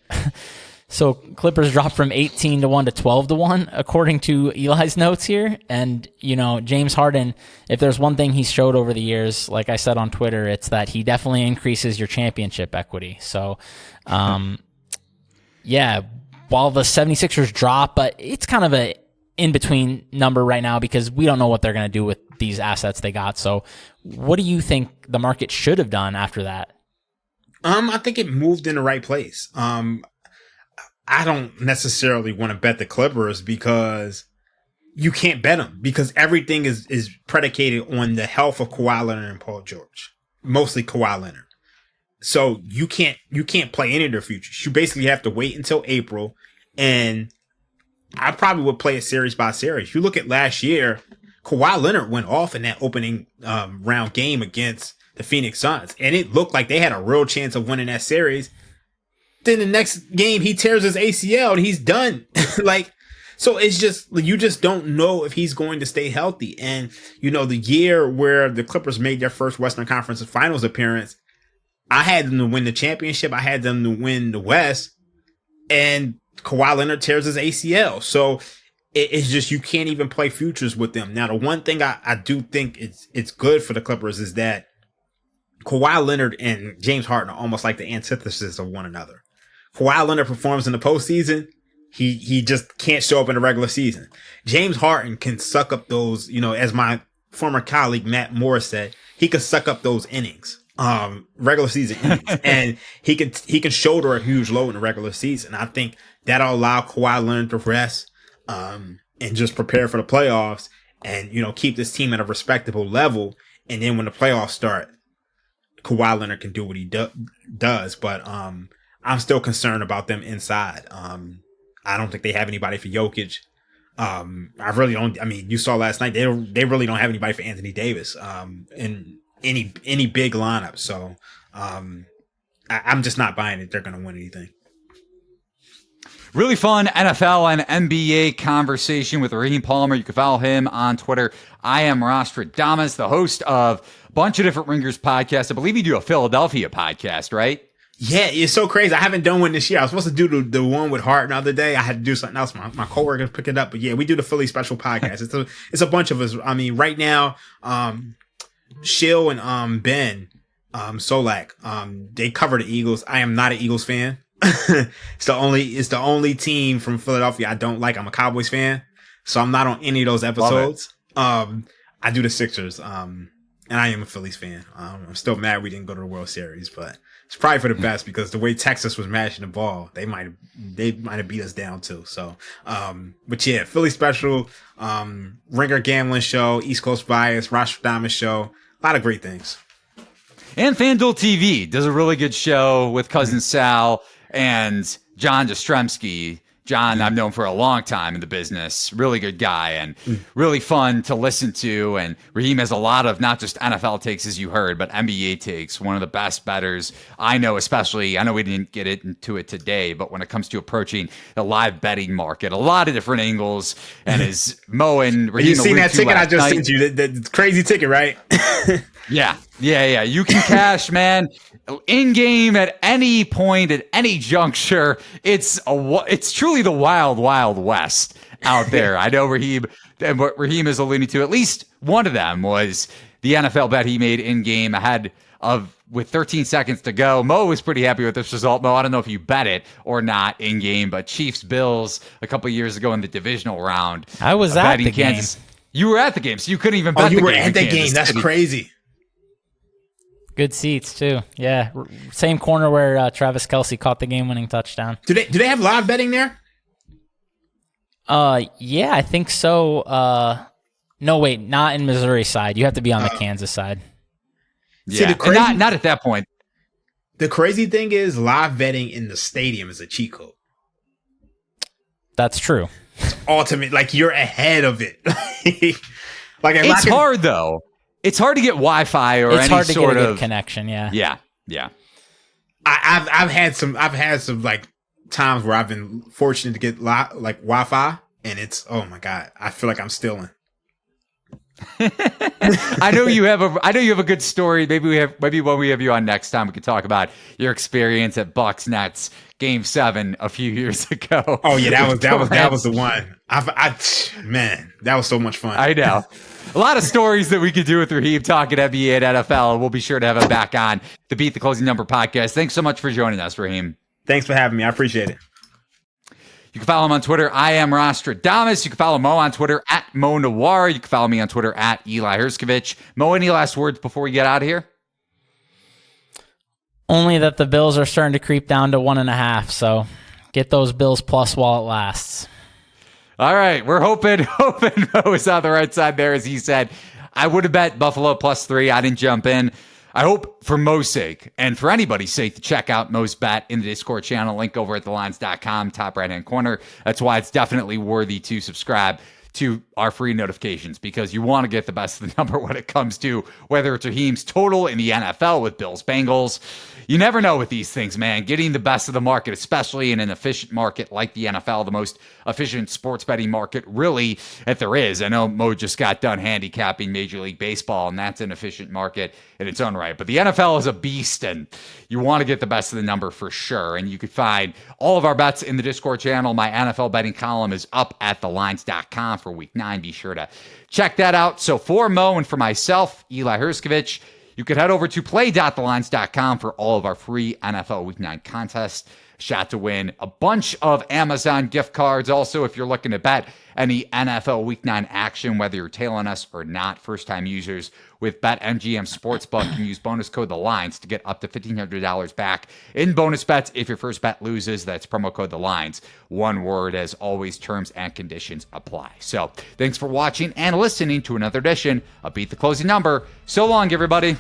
So Clippers dropped from 18-1 to 12-1, according to Eli's notes here. And, James Harden, if there's one thing he's showed over the years, like I said on Twitter, it's that he definitely increases your championship equity. So, yeah, while the 76ers drop, but it's kind of a in-between number right now because we don't know what they're going to do with these assets they got. So what do you think the market should have done after that? I think it moved in the right place. I don't necessarily want to bet the Clippers because you can't bet them because everything is predicated on the health of Kawhi Leonard and Paul George, mostly Kawhi Leonard. So you can't play any of their futures. You basically have to wait until April, and I probably would play it series by series. You look at last year, Kawhi Leonard went off in that opening round game against the Phoenix Suns, and it looked like they had a real chance of winning that series. Then the next game, he tears his ACL and he's done. So it's just, you just don't know if he's going to stay healthy. And, the year where the Clippers made their first Western Conference Finals appearance, I had them to win the championship. I had them to win the West, and Kawhi Leonard tears his ACL. So it's just, you can't even play futures with them. Now, the one thing I do think it's good for the Clippers is that Kawhi Leonard and James Harden are almost like the antithesis of one another. Kawhi Leonard performs in the postseason. He just can't show up in the regular season. James Harden can suck up those, as my former colleague Matt Morris said, he can suck up those innings, regular season innings, and he can shoulder a huge load in the regular season. I think that'll allow Kawhi Leonard to rest, and just prepare for the playoffs, and keep this team at a respectable level. And then when the playoffs start, Kawhi Leonard can do what he does, but I'm still concerned about them inside. I don't think they have anybody for Jokic. I really don't. I mean, you saw last night they really don't have anybody for Anthony Davis in any big lineup. So I'm just not buying it. They're going to win anything. Really fun NFL and NBA conversation with Raheem Palmer. You can follow him on Twitter. I am Rostradamus, the host of a bunch of different Ringers podcasts. I believe you do a Philadelphia podcast, right? Yeah, it's so crazy. I haven't done one this year. I was supposed to do the one with Hart the other day. I had to do something else. My coworker picked it up. But yeah, we do the Philly special podcast. It's a bunch of us. I mean, right now, Shill and Ben Solak, they cover the Eagles. I am not an Eagles fan. It's the only team from Philadelphia I don't like. I'm a Cowboys fan, so I'm not on any of those episodes. I do the Sixers, and I am a Phillies fan. I'm still mad we didn't go to the World Series, but it's probably for the best because the way Texas was mashing the ball, they might have beat us down too. So, but yeah, Philly special, Ringer Gambling Show, East Coast Bias, Rostradamus Show, a lot of great things. And FanDuel TV does a really good show with Cousin Sal and John Jastrzemski. John, I've known for a long time in the business. Really good guy and really fun to listen to. And Raheem has a lot of not just NFL takes, as you heard, but NBA takes. One of the best bettors I know, especially. I know we didn't get into it today, but when it comes to approaching the live betting market, a lot of different angles. And as Mo and Raheem, you seen that ticket I just sent you? The crazy ticket, right? Yeah. You can cash, man. In game at any point, at any juncture, it's truly the wild, wild west out there. I know Raheem, and what Raheem is alluding to, at least one of them was the NFL bet he made in game ahead of with 13 seconds to go. Mo was pretty happy with this result. Mo, I don't know if you bet it or not in game, but Chiefs Bills a couple of years ago in the divisional round. I was at the Kansas. game. You were at the game, so you couldn't even bet the game. Oh, you were at the game. That's crazy. Good seats too. Yeah, same corner where Travis Kelce caught the game-winning touchdown. Do they have live betting there? Yeah, I think so. No, wait, not in Missouri side. You have to be on the Kansas side. Yeah, See, not at that point. The crazy thing is, live betting in the stadium is a cheat code. That's true. Ultimate, like you're ahead of it. It's hard though. It's hard to get Wi-Fi or any hard to sort get a of good connection. Yeah. I've had some like times where I've been fortunate to get like Wi-Fi, and it's, oh my god, I feel like I'm stealing. I know you have a good story. Maybe when we have you on next time, we could talk about your experience at Bucks Nets Game 7 a few years ago. Oh yeah, that was the one. Man, that was so much fun. I know. A lot of stories that we could do with Raheem talking NBA and NFL, and we'll be sure to have him back on the Beat the Closing Number podcast. Thanks so much for joining us, Raheem. Thanks for having me. I appreciate it. You can follow him on Twitter. I am Rostradamus. You can follow Mo on Twitter at Mo Nuwwarah. You can follow me on Twitter at Eli Herskovich. Mo, any last words before we get out of here? Only that the Bills are starting to creep down to 1.5. So get those Bills plus while it lasts. All right. We're hoping Mo is on the right side there, as he said. I would have bet Buffalo +3. I didn't jump in. I hope for Mo's sake and for anybody's sake to check out Mo's bet in the Discord channel, link over at thelines.com, top right-hand corner. That's why it's definitely worthy to subscribe to our free notifications, because you want to get the best of the number when it comes to whether it's Raheem's total in the NFL with Bills Bengals. You never know with these things, man. Getting the best of the market, especially in an efficient market like the NFL, the most efficient sports betting market really that there is. I know Mo just got done handicapping Major League Baseball, and that's an efficient market in its own right. But the NFL is a beast, and you want to get the best of the number for sure. And you could find all of our bets in the Discord channel. My NFL betting column is up at thelines.com for week 9. Be sure to check that out. So for Mo and for myself, Eli Herskovich, you could head over to play.thelines.com for all of our free NFL Week 9 contests. Shot to win a bunch of Amazon gift cards. Also, if you're looking to bet any NFL Week 9 action, whether you're tailing us or not, first-time users with BetMGM Sportsbook can use bonus code THELINES to get up to $1,500 back in bonus bets if your first bet loses. That's promo code THELINES. One word, as always, terms and conditions apply. So thanks for watching and listening to another edition of Beat the Closing Number. So long, everybody.